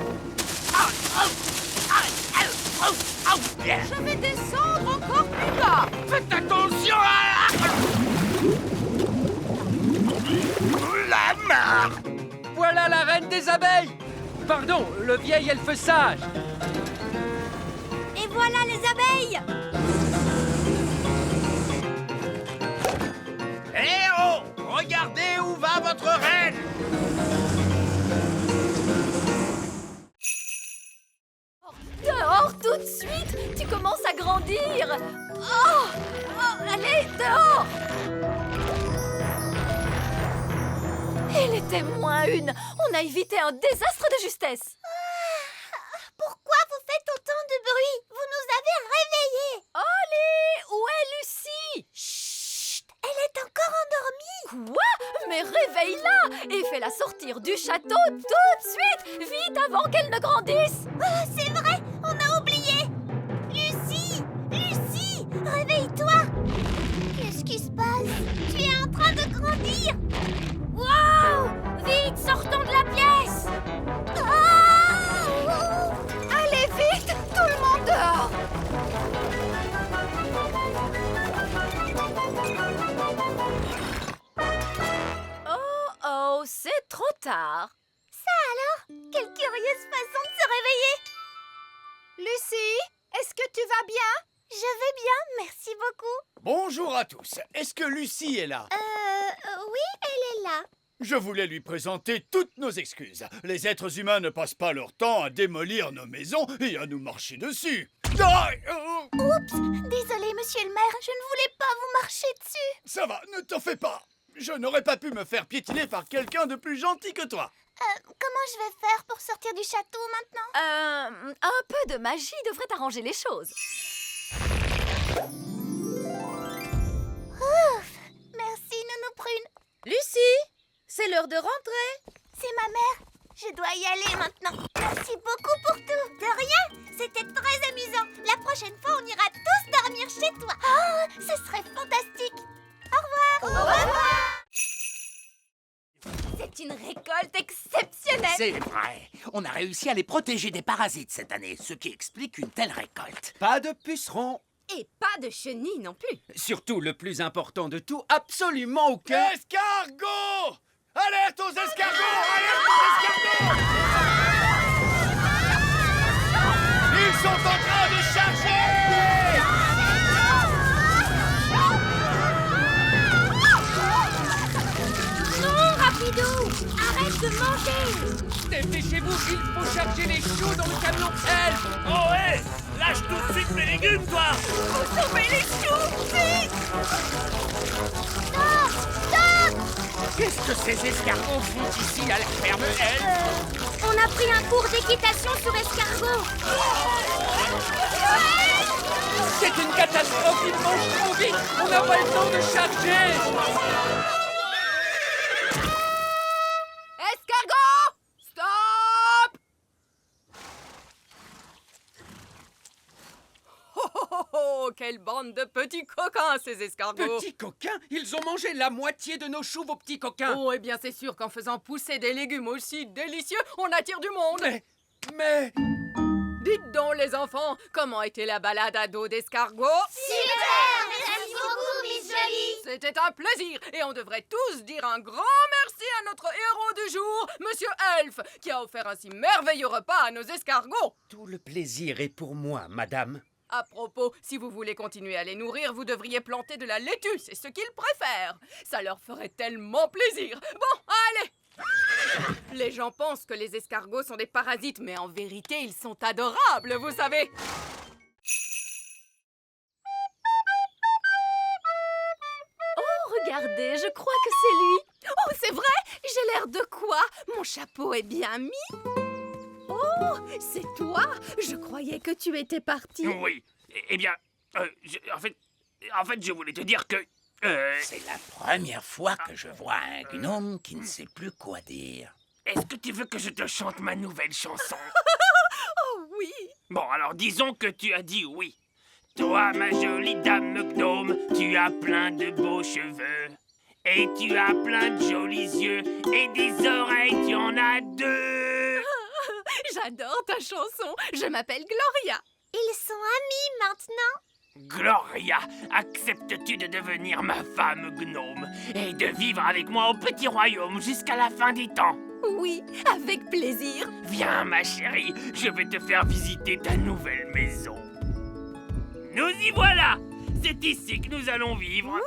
Je vais descendre encore plus bas. Faites attention à... Voilà la reine des abeilles! Pardon, le vieil elfe sage! Et voilà les abeilles! Eh oh! Regardez où va votre reine! Dehors tout de suite! Tu commences à grandir! Oh! Allez, dehors! Il était -1. On a évité un désastre de justesse. Pourquoi vous faites autant de bruit? Vous nous avez réveillés. Allez, où est Lucie? Chut, elle est encore endormie. Quoi? Mais réveille-la et fais-la sortir du château tout de suite! Vite avant qu'elle ne grandisse! Oh, c'est vrai, on a oublié. Lucie, Lucie, réveille-toi. Qu'est-ce qui se passe? Tu es en train de grandir. Waouh! Vite, sortons de la pièce! Allez vite! Tout le monde dehors! Oh, c'est trop tard. Ça alors? Quelle curieuse façon de se réveiller. Lucie, est-ce que tu vas bien? Je vais bien, merci beaucoup. Bonjour à tous. Est-ce que Lucie est là? Oui, elle est là. Je voulais lui présenter toutes nos excuses. Les êtres humains ne passent pas leur temps à démolir nos maisons et à nous marcher dessus. Oups, désolé monsieur le maire, je ne voulais pas vous marcher dessus. Ça va, ne t'en fais pas. Je n'aurais pas pu me faire piétiner par quelqu'un de plus gentil que toi. Comment je vais faire pour sortir du château maintenant? Un peu de magie devrait arranger les choses. Ouf, merci Nounou Prune. Lucie, c'est l'heure de rentrer. C'est ma mère. Je dois y aller maintenant. Merci beaucoup pour tout. De rien. C'était très amusant. La prochaine fois, on ira tous dormir chez toi. Oh, ce serait fantastique. Au revoir. Au revoir. C'est une récolte exceptionnelle. C'est vrai. On a réussi à les protéger des parasites cette année, ce qui explique une telle récolte. Pas de pucerons. Et pas de chenilles non plus. Surtout le plus important de tout, absolument aucun... Escargot! Alerte aux escargots! Alerte aux escargots! Ils sont en train de charger! Non, Rapido! Arrête de manger! Dépêchez-vous, il faut charger les choux dans le camion elfe! Oh, hé! Lâche tout de suite mes légumes, toi! Faut sauver les choux, vite! Stop! Stop! Qu'est-ce que ces escargots font ici à la ferme elfe? On a pris un cours d'équitation sur escargot. C'est une catastrophe, ils mangent trop vite! On n'a pas le temps de charger! Escargot! Stop! Oh, quelle bande de petits coquins, ces escargots! Petits coquins? Ils ont mangé la moitié de nos choux, vos petits coquins! Oh, eh bien, c'est sûr qu'en faisant pousser des légumes aussi délicieux, on attire du monde! Mais... Dites donc, les enfants, comment était la balade à dos d'escargot? Super! Merci beaucoup, Miss Jolie. C'était un plaisir, et on devrait tous dire un grand merci à notre héros du jour, Monsieur Elf, qui a offert un si merveilleux repas à nos escargots. Tout le plaisir est pour moi, madame. À propos, si vous voulez continuer à les nourrir, vous devriez planter de la laitue, c'est ce qu'ils préfèrent. Ça leur ferait tellement plaisir. Bon, allez! Les gens pensent que les escargots sont des parasites, mais en vérité, ils sont adorables, vous savez. Oh, regardez, je crois que c'est lui. Oh, c'est vrai? J'ai l'air de quoi? Mon chapeau est bien mis. Oh, c'est toi? Je croyais que tu étais parti. Oui. Eh bien, en fait, je voulais te dire que... C'est la première fois que je vois un gnome qui ne sait plus quoi dire. Est-ce que tu veux que je te chante ma nouvelle chanson? Oh oui. Bon, alors disons que tu as dit oui. Toi, ma jolie dame gnome, tu as plein de beaux cheveux. Et tu as plein de jolis yeux. Et des oreilles, tu en as 2. J'adore ta chanson. Je m'appelle Gloria. Ils sont amis maintenant. Gloria, acceptes-tu de devenir ma femme gnome et de vivre avec moi au petit royaume jusqu'à la fin des temps? Oui, avec plaisir. Viens, ma chérie, je vais te faire visiter ta nouvelle maison. Nous y voilà! C'est ici que nous allons vivre.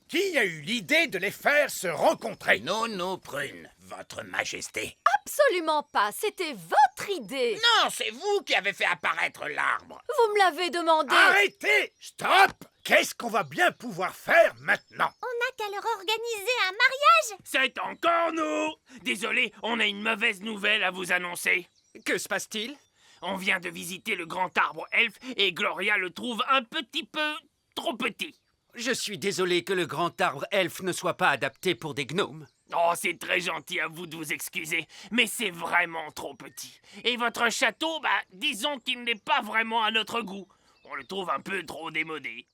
Qui a eu l'idée de les faire se rencontrer? Nono Prune, votre majesté. Absolument pas, c'était votre idée. Non, c'est vous qui avez fait apparaître l'arbre. Vous me l'avez demandé. Arrêtez! Stop! Qu'est-ce qu'on va bien pouvoir faire maintenant? On n'a qu'à leur organiser un mariage. C'est encore nous! Désolé, on a une mauvaise nouvelle à vous annoncer. Que se passe-t-il? On vient de visiter le grand arbre elfe et Gloria le trouve un petit peu trop petit. Je suis désolé que le grand arbre elfe ne soit pas adapté pour des gnomes. Oh, c'est très gentil à vous de vous excuser, mais c'est vraiment trop petit. Et votre château, disons qu'il n'est pas vraiment à notre goût. On le trouve un peu trop démodé.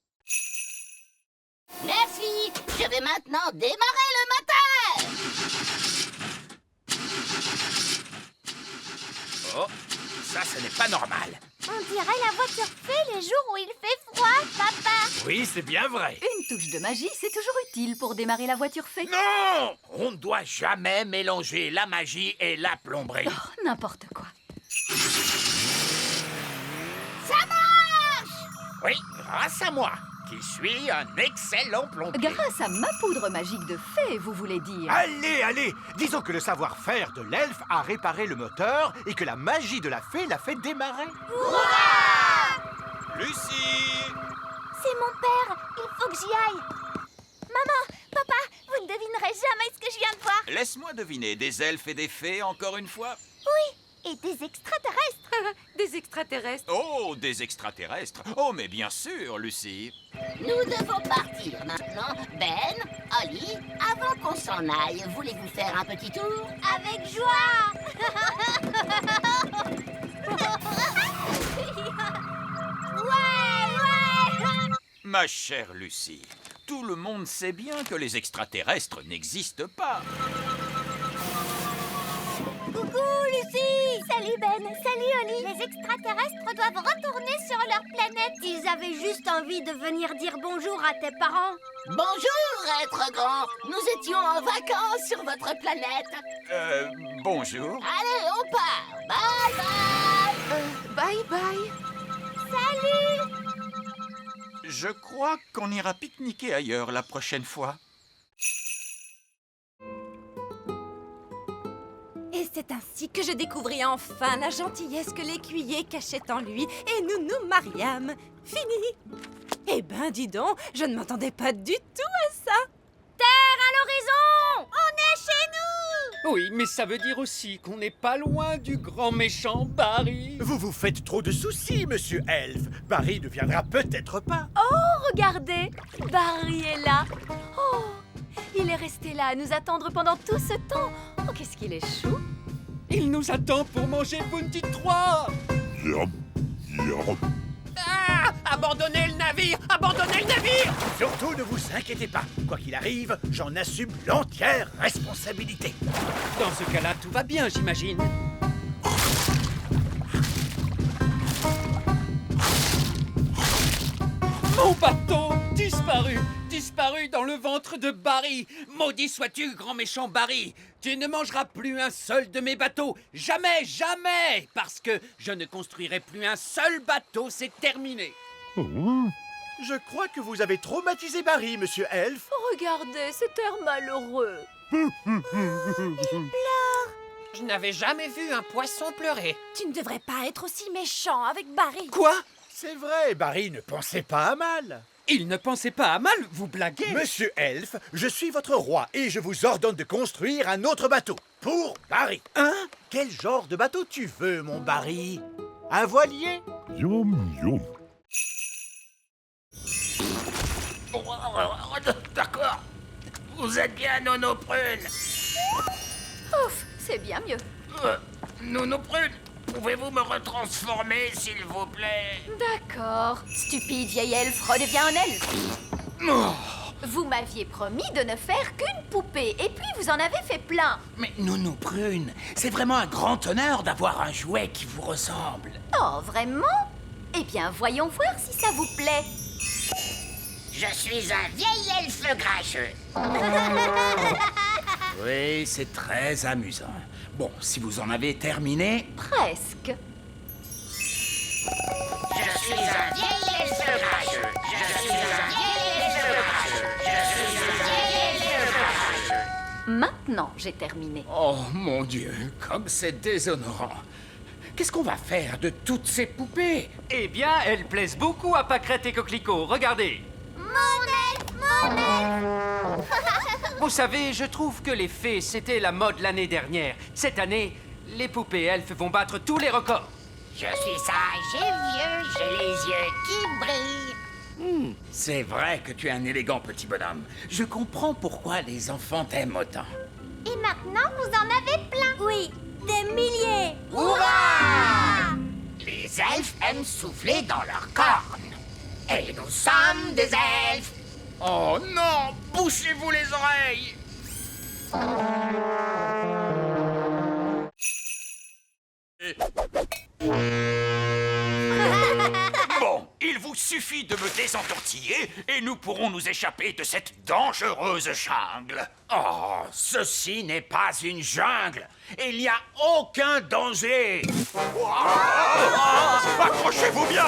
Merci. Je vais maintenant démarrer le moteur. Oh, ça, ce n'est pas normal. On dirait la voiture fée les jours où il fait froid, papa. Oui, c'est bien vrai. Une touche de magie, c'est toujours utile pour démarrer la voiture fée. Non! On ne doit jamais mélanger la magie et la plomberie. Oh, n'importe quoi. Ça marche! Oui, grâce à moi, qui suis un excellent plombier. Grâce à ma poudre magique de fée, vous voulez dire? Allez, allez! Disons que le savoir-faire de l'elfe a réparé le moteur et que la magie de la fée l'a fait démarrer. Lucie! C'est mon père, il faut que j'y aille. Maman, papa, vous ne devinerez jamais ce que je viens de voir. Laisse-moi deviner, des elfes et des fées encore une fois? Oui, et des extraterrestres. Des extraterrestres. Oh, des extraterrestres! Oh, mais bien sûr, Lucie! Nous devons partir maintenant. Ben, Holly, avant qu'on s'en aille, voulez-vous faire un petit tour? Avec joie. Ma chère Lucie, tout le monde sait bien que les extraterrestres n'existent pas. Coucou, Lucie. Salut, Ben. Salut, Holly. Les extraterrestres doivent retourner sur leur planète. Ils avaient juste envie de venir dire bonjour à tes parents. Bonjour, être grand. Nous étions en vacances sur votre planète. Bonjour. Allez, on part. Bye bye. Bye bye. Salut. Je crois qu'on ira pique-niquer ailleurs la prochaine fois. Et c'est ainsi que je découvris enfin la gentillesse que l'écuyer cachait en lui et nous nous mariâmes. Fini. Eh ben, dis donc, je ne m'attendais pas du tout à ça. Terre à l'horizon! On est chez nous. Oui, mais ça veut dire aussi qu'on n'est pas loin du grand méchant Barry. Vous vous faites trop de soucis, monsieur Elfe. Barry ne viendra peut-être pas. Oh, regardez! Barry est là. Oh, il est resté là à nous attendre pendant tout ce temps. Oh, qu'est-ce qu'il est chou! Il nous attend pour manger Bounty 3. Ah! Abandonnez le navire! Abandonnez le navire! Surtout ne vous inquiétez pas. Quoi qu'il arrive, j'en assume l'entière responsabilité. Dans ce cas-là, tout va bien, j'imagine. Mon bateau disparu! Disparu dans le ventre de Barry! Maudit sois-tu, grand méchant Barry! Tu ne mangeras plus un seul de mes bateaux! Jamais, jamais! Parce que je ne construirai plus un seul bateau, c'est terminé! Je crois que vous avez traumatisé Barry, monsieur Elfe. Regardez, cet air malheureux. Je n'avais jamais vu un poisson pleurer. Tu ne devrais pas être aussi méchant avec Barry. Quoi? C'est vrai, Barry ne pensait pas à mal. Il ne pensait pas à mal, vous blaguez? Monsieur Elfe, je suis votre roi et je vous ordonne de construire un autre bateau. Pour Barry. Hein? Quel genre de bateau tu veux, mon Barry? Un voilier? D'accord. Vous êtes bien, Nono Prune. Ouf, c'est bien mieux. Nono Prune, pouvez-vous me retransformer, s'il vous plaît? D'accord. Stupide vieille elfe, redeviens un elfe. Oh. Vous m'aviez promis de ne faire qu'une poupée, et puis vous en avez fait plein. Mais Nono Prune, c'est vraiment un grand honneur d'avoir un jouet qui vous ressemble. Oh, vraiment? Eh bien, voyons voir si ça vous plaît. Je suis un vieil elfe grincheux. Oui, c'est très amusant. Bon, si vous en avez terminé... Presque. Je suis un vieil elfe grincheux. Je suis un vieil elfe grincheux. Je suis un vieil elfe grincheux. Maintenant, j'ai terminé. Oh, mon Dieu, comme c'est déshonorant. Qu'est-ce qu'on va faire de toutes ces poupées? Eh bien, elles plaisent beaucoup à Pâquerette et Coquelicot. Regardez. Mon elfe. Vous savez, je trouve que les fées, c'était la mode l'année dernière. Cette année, les poupées elfes vont battre tous les records. Je suis sage et vieux, j'ai les yeux qui brillent. C'est vrai que tu es un élégant petit bonhomme. Je comprends pourquoi les enfants t'aiment autant. Et maintenant, vous en avez plein. Oui, des milliers. Hurrah! Les elfes aiment souffler dans leurs cornes. Et nous sommes des elfes. Oh non! Bouchez-vous les oreilles! Bon, il vous suffit de me désentortiller et nous pourrons nous échapper de cette dangereuse jungle. Oh, ceci n'est pas une jungle. Il n'y a aucun danger. Accrochez-vous bien!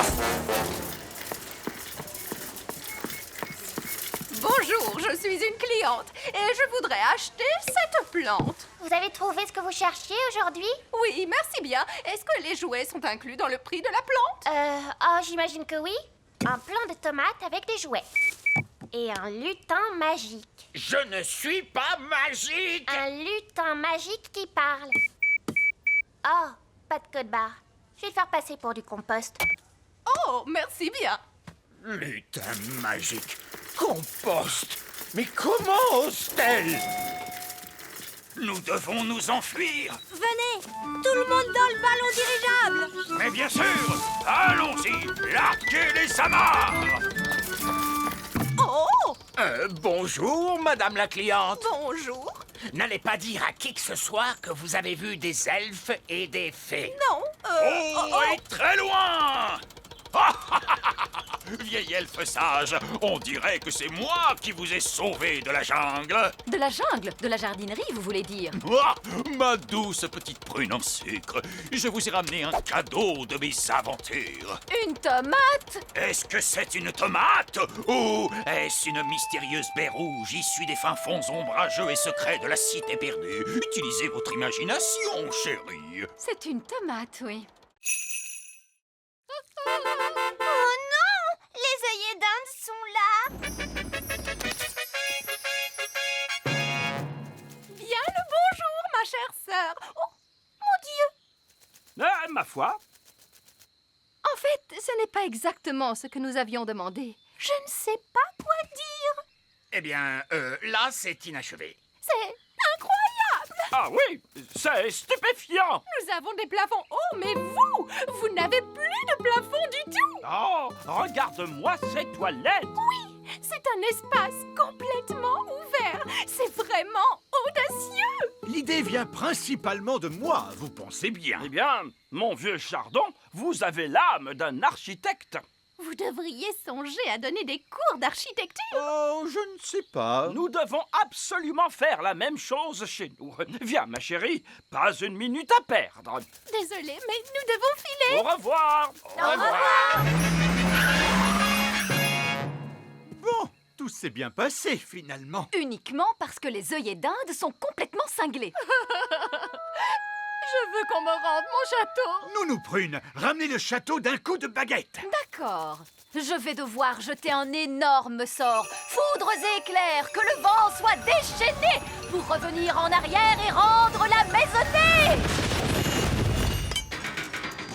Bonjour, je suis une cliente et je voudrais acheter cette plante. Vous avez trouvé ce que vous cherchiez aujourd'hui? Oui, merci bien. Est-ce que les jouets sont inclus dans le prix de la plante? J'imagine que oui. Un plant de tomates avec des jouets. Et un lutin magique. Je ne suis pas magique. Un lutin magique qui parle. Oh, pas de code barre. Je vais le faire passer pour du compost. Oh, merci bien. Lutin magique. Compost. Mais comment ose-t-elle? Nous devons nous enfuir. Venez, tout le monde dans le ballon dirigeable. Mais bien sûr, allons-y, larguez les amarres. Oh, Bonjour, madame la cliente. bonjour. N'allez pas dire à qui que ce soit que vous avez vu des elfes et des fées. Non, Et très loin. Vieil elfe sage, on dirait que c'est moi qui vous ai sauvé de la jungle. De la jungle? De la jardinerie, vous voulez dire? Ah, ma douce petite prune en sucre, je vous ai ramené un cadeau de mes aventures. Une tomate? Est-ce que c'est une tomate? Ou est-ce une mystérieuse baie rouge issue des fins fonds ombrageux et secrets de la cité perdue? Utilisez votre imagination, chérie. C'est une tomate, oui. Oh non! Les œillets d'Inde sont là! Bien le bonjour, ma chère sœur. Oh, mon Dieu! Ma foi. En fait, ce n'est pas exactement ce que nous avions demandé. Je ne sais pas quoi dire. Eh bien, là, c'est inachevé. C'est incroyable! Ah oui, c'est stupéfiant. Nous avons des plafonds hauts, mais vous n'avez plus de plafond du tout! Oh, regarde-moi ces toilettes. Oui, c'est un espace complètement ouvert. C'est vraiment audacieux! L'idée vient principalement de moi, vous pensez bien. Eh bien, mon vieux Chardon, vous avez l'âme d'un architecte. Vous devriez songer à donner des cours d'architecture. Oh, je ne sais pas. Nous devons absolument faire la même chose chez nous. Viens, ma chérie, pas une minute à perdre. Désolée, mais nous devons filer. Au revoir. Au revoir. Bon, tout s'est bien passé, finalement. Uniquement parce que les œillets d'Inde sont complètement cinglés. Je veux qu'on me rende mon château. Nounou Prune, ramenez le château d'un coup de baguette. D'accord. Je vais devoir jeter un énorme sort. Foudres et éclairs, que le vent soit déchaîné pour revenir en arrière et rendre la maisonnée.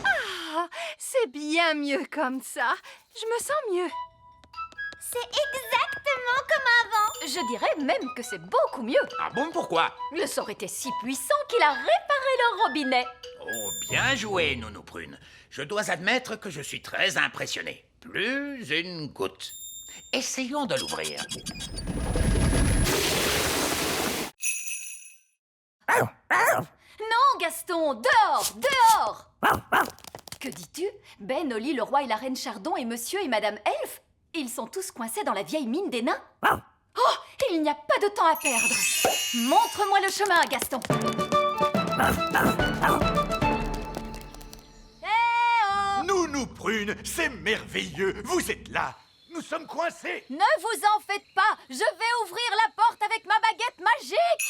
Ah, c'est bien mieux comme ça. Je me sens mieux. C'est exactement comme avant. Je dirais même que c'est beaucoup mieux. Ah bon, pourquoi? Le sort était si puissant qu'il a réparé le robinet. Oh, bien joué, Nounou Prune. Je dois admettre que je suis très impressionné. Plus une goutte. Essayons de l'ouvrir. Non, Gaston, dehors, dehors. Que dis-tu? Ben, Oli, le roi et la reine Chardon et monsieur et madame Elfe, ils sont tous coincés dans la vieille mine des nains. Oh, il n'y a pas de temps à perdre. Montre-moi le chemin, Gaston. Nounou Prune, c'est merveilleux. Vous êtes là. Nous sommes coincés. Ne vous en faites pas. Je vais ouvrir la porte avec ma baguette magique.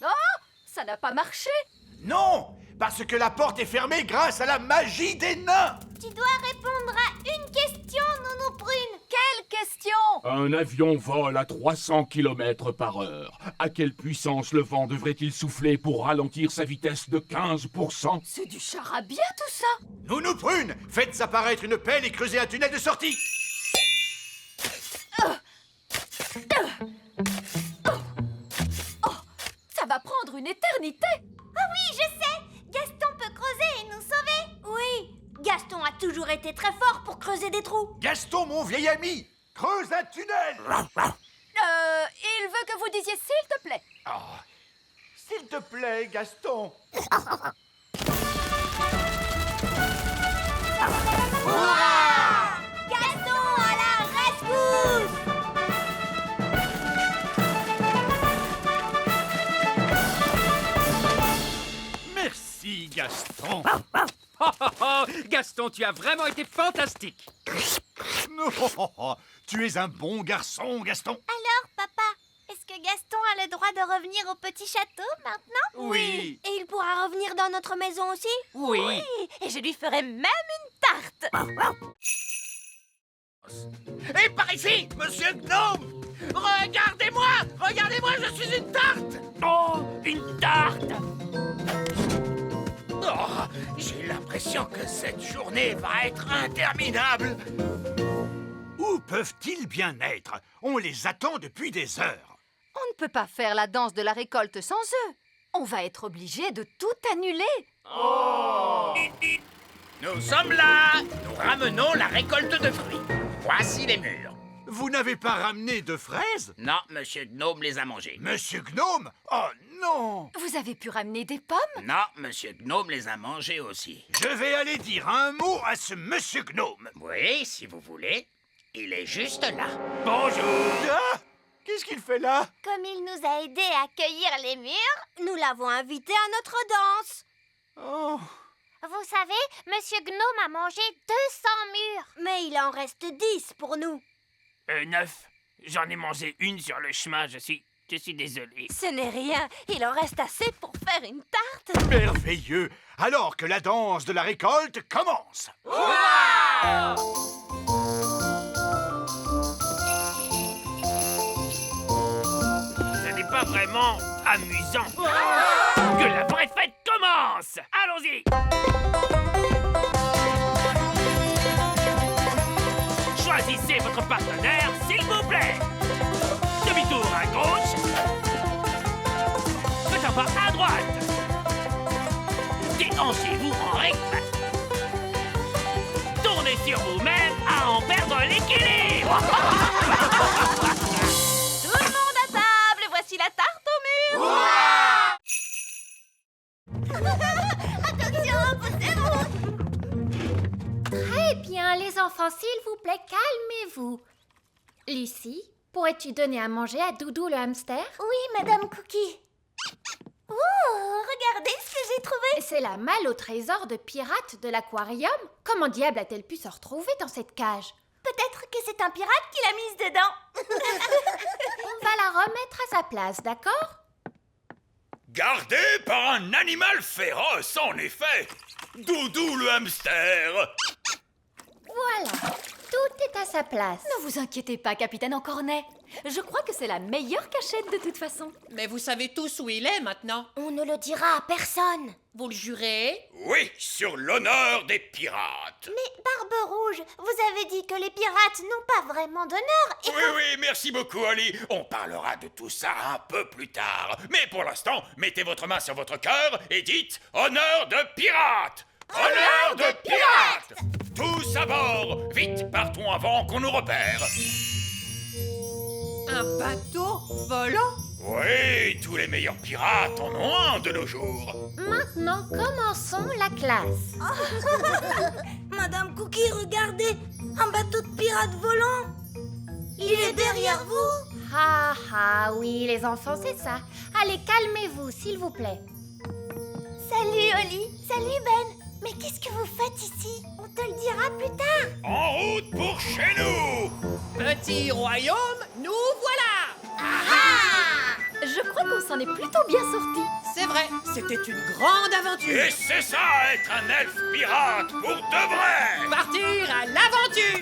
Oh, ça n'a pas marché. Non, parce que la porte est fermée grâce à la magie des nains. Tu dois répondre à une question, Nounou Prune. Quelle question? Un avion vole à 300 km/h. À quelle puissance le vent devrait-il souffler pour ralentir sa vitesse de 15%? C'est du charabia tout ça. Nounou Prune, faites apparaître une pelle et creusez un tunnel de sortie. Ça va prendre une éternité. Ah oui, je sais. Gaston peut creuser et nous sauver. Oui, Gaston a toujours été très fort pour creuser des trous. Gaston, mon vieil ami, creuse un tunnel. Il veut que vous disiez s'il te plaît. Oh, s'il te plaît, Gaston. Gaston à la rescousse. Merci, Gaston. Gaston, tu as vraiment été fantastique. Tu es un bon garçon, Gaston. Alors, papa, est-ce que Gaston a le droit de revenir au petit château maintenant? Oui. Et il pourra revenir dans notre maison aussi? Oui. Et je lui ferai même une tarte. Et par ici, monsieur Gnome! Regardez-moi! Regardez-moi, je suis une tarte! Oh, une tarte! Oh, j'ai l'impression que cette journée va être interminable. Où peuvent-ils bien être? On les attend depuis des heures. On ne peut pas faire la danse de la récolte sans eux. On va être obligé de tout annuler. Nous sommes là! Nous ramenons la récolte de fruits. Voici les murs. Vous n'avez pas ramené de fraises? Non, monsieur Gnome les a mangés. Monsieur Gnome? Oh non! Vous avez pu ramener des pommes? Non, monsieur Gnome les a mangés aussi. Je vais aller dire un mot à ce monsieur Gnome. Oui, si vous voulez. Il est juste là. Bonjour! Ah! Qu'est-ce qu'il fait là? Comme il nous a aidés à cueillir les murs, Nous l'avons invité à notre danse. Oh. vous savez, Monsieur Gnome a mangé 200 murs. Mais il en reste 10 pour nous. 9. J'en ai mangé une sur le chemin, je suis désolé. Ce n'est rien. Il en reste assez pour faire une tarte. Merveilleux! Alors que la danse de la récolte commence! Ce n'est pas vraiment amusant. Que la vraie fête commence! Allons-y! Choisissez votre partenaire, s'il vous plaît. Demi-tour à gauche. Faites un pas à droite. Déhanchez-vous en recte. Tournez sur vous-même à en perdre l'équilibre. Tout le monde à table. Voici la tarte au mur. Attention, poussez-vous. Très bien, les enfants, s'il vous plaît, calmez-vous. Lucie, pourrais-tu donner à manger à Doudou le hamster? Oui, Madame Cookie. Oh, regardez ce que j'ai trouvé. C'est la malle au trésor de pirate de l'aquarium. Comment diable a-t-elle pu se retrouver dans cette cage? Peut-être que c'est un pirate qui l'a mise dedans. On va la remettre à sa place, d'accord? Gardé par un animal féroce, en effet. Doudou le hamster. Voilà, tout est à sa place. Ne vous inquiétez pas, capitaine Encornet. Je crois que c'est la meilleure cachette de toute façon. Mais vous savez tous où il est maintenant. On ne le dira à personne. Vous le jurez? Oui, sur l'honneur des pirates. Mais Barbe Rouge, vous avez dit que les pirates n'ont pas vraiment d'honneur et Oui, oui, merci beaucoup, Ali. On parlera de tout ça un peu plus tard. Mais pour l'instant, mettez votre main sur votre cœur et dites « Honneur de pirate !» Honneur de pirate! Tous à bord! Vite, partons avant qu'on nous repère. Un bateau volant? Oui, tous les meilleurs pirates en ont un de nos jours. Maintenant, commençons la classe. Madame Cookie, regardez, un bateau de pirates volant. Il est derrière vous. Ah ah, oui, les enfants, c'est ça. Allez, calmez-vous, s'il vous plaît. Salut Oli, salut Ben. Mais qu'est-ce que vous faites ici? On te le dira plus tard. En route pour chez nous. Petit royaume, nous voilà. Je crois qu'on s'en est plutôt bien sortis. C'est vrai, c'était une grande aventure. Et c'est ça, être un elfe pirate pour de vrai. Partir à l'aventure.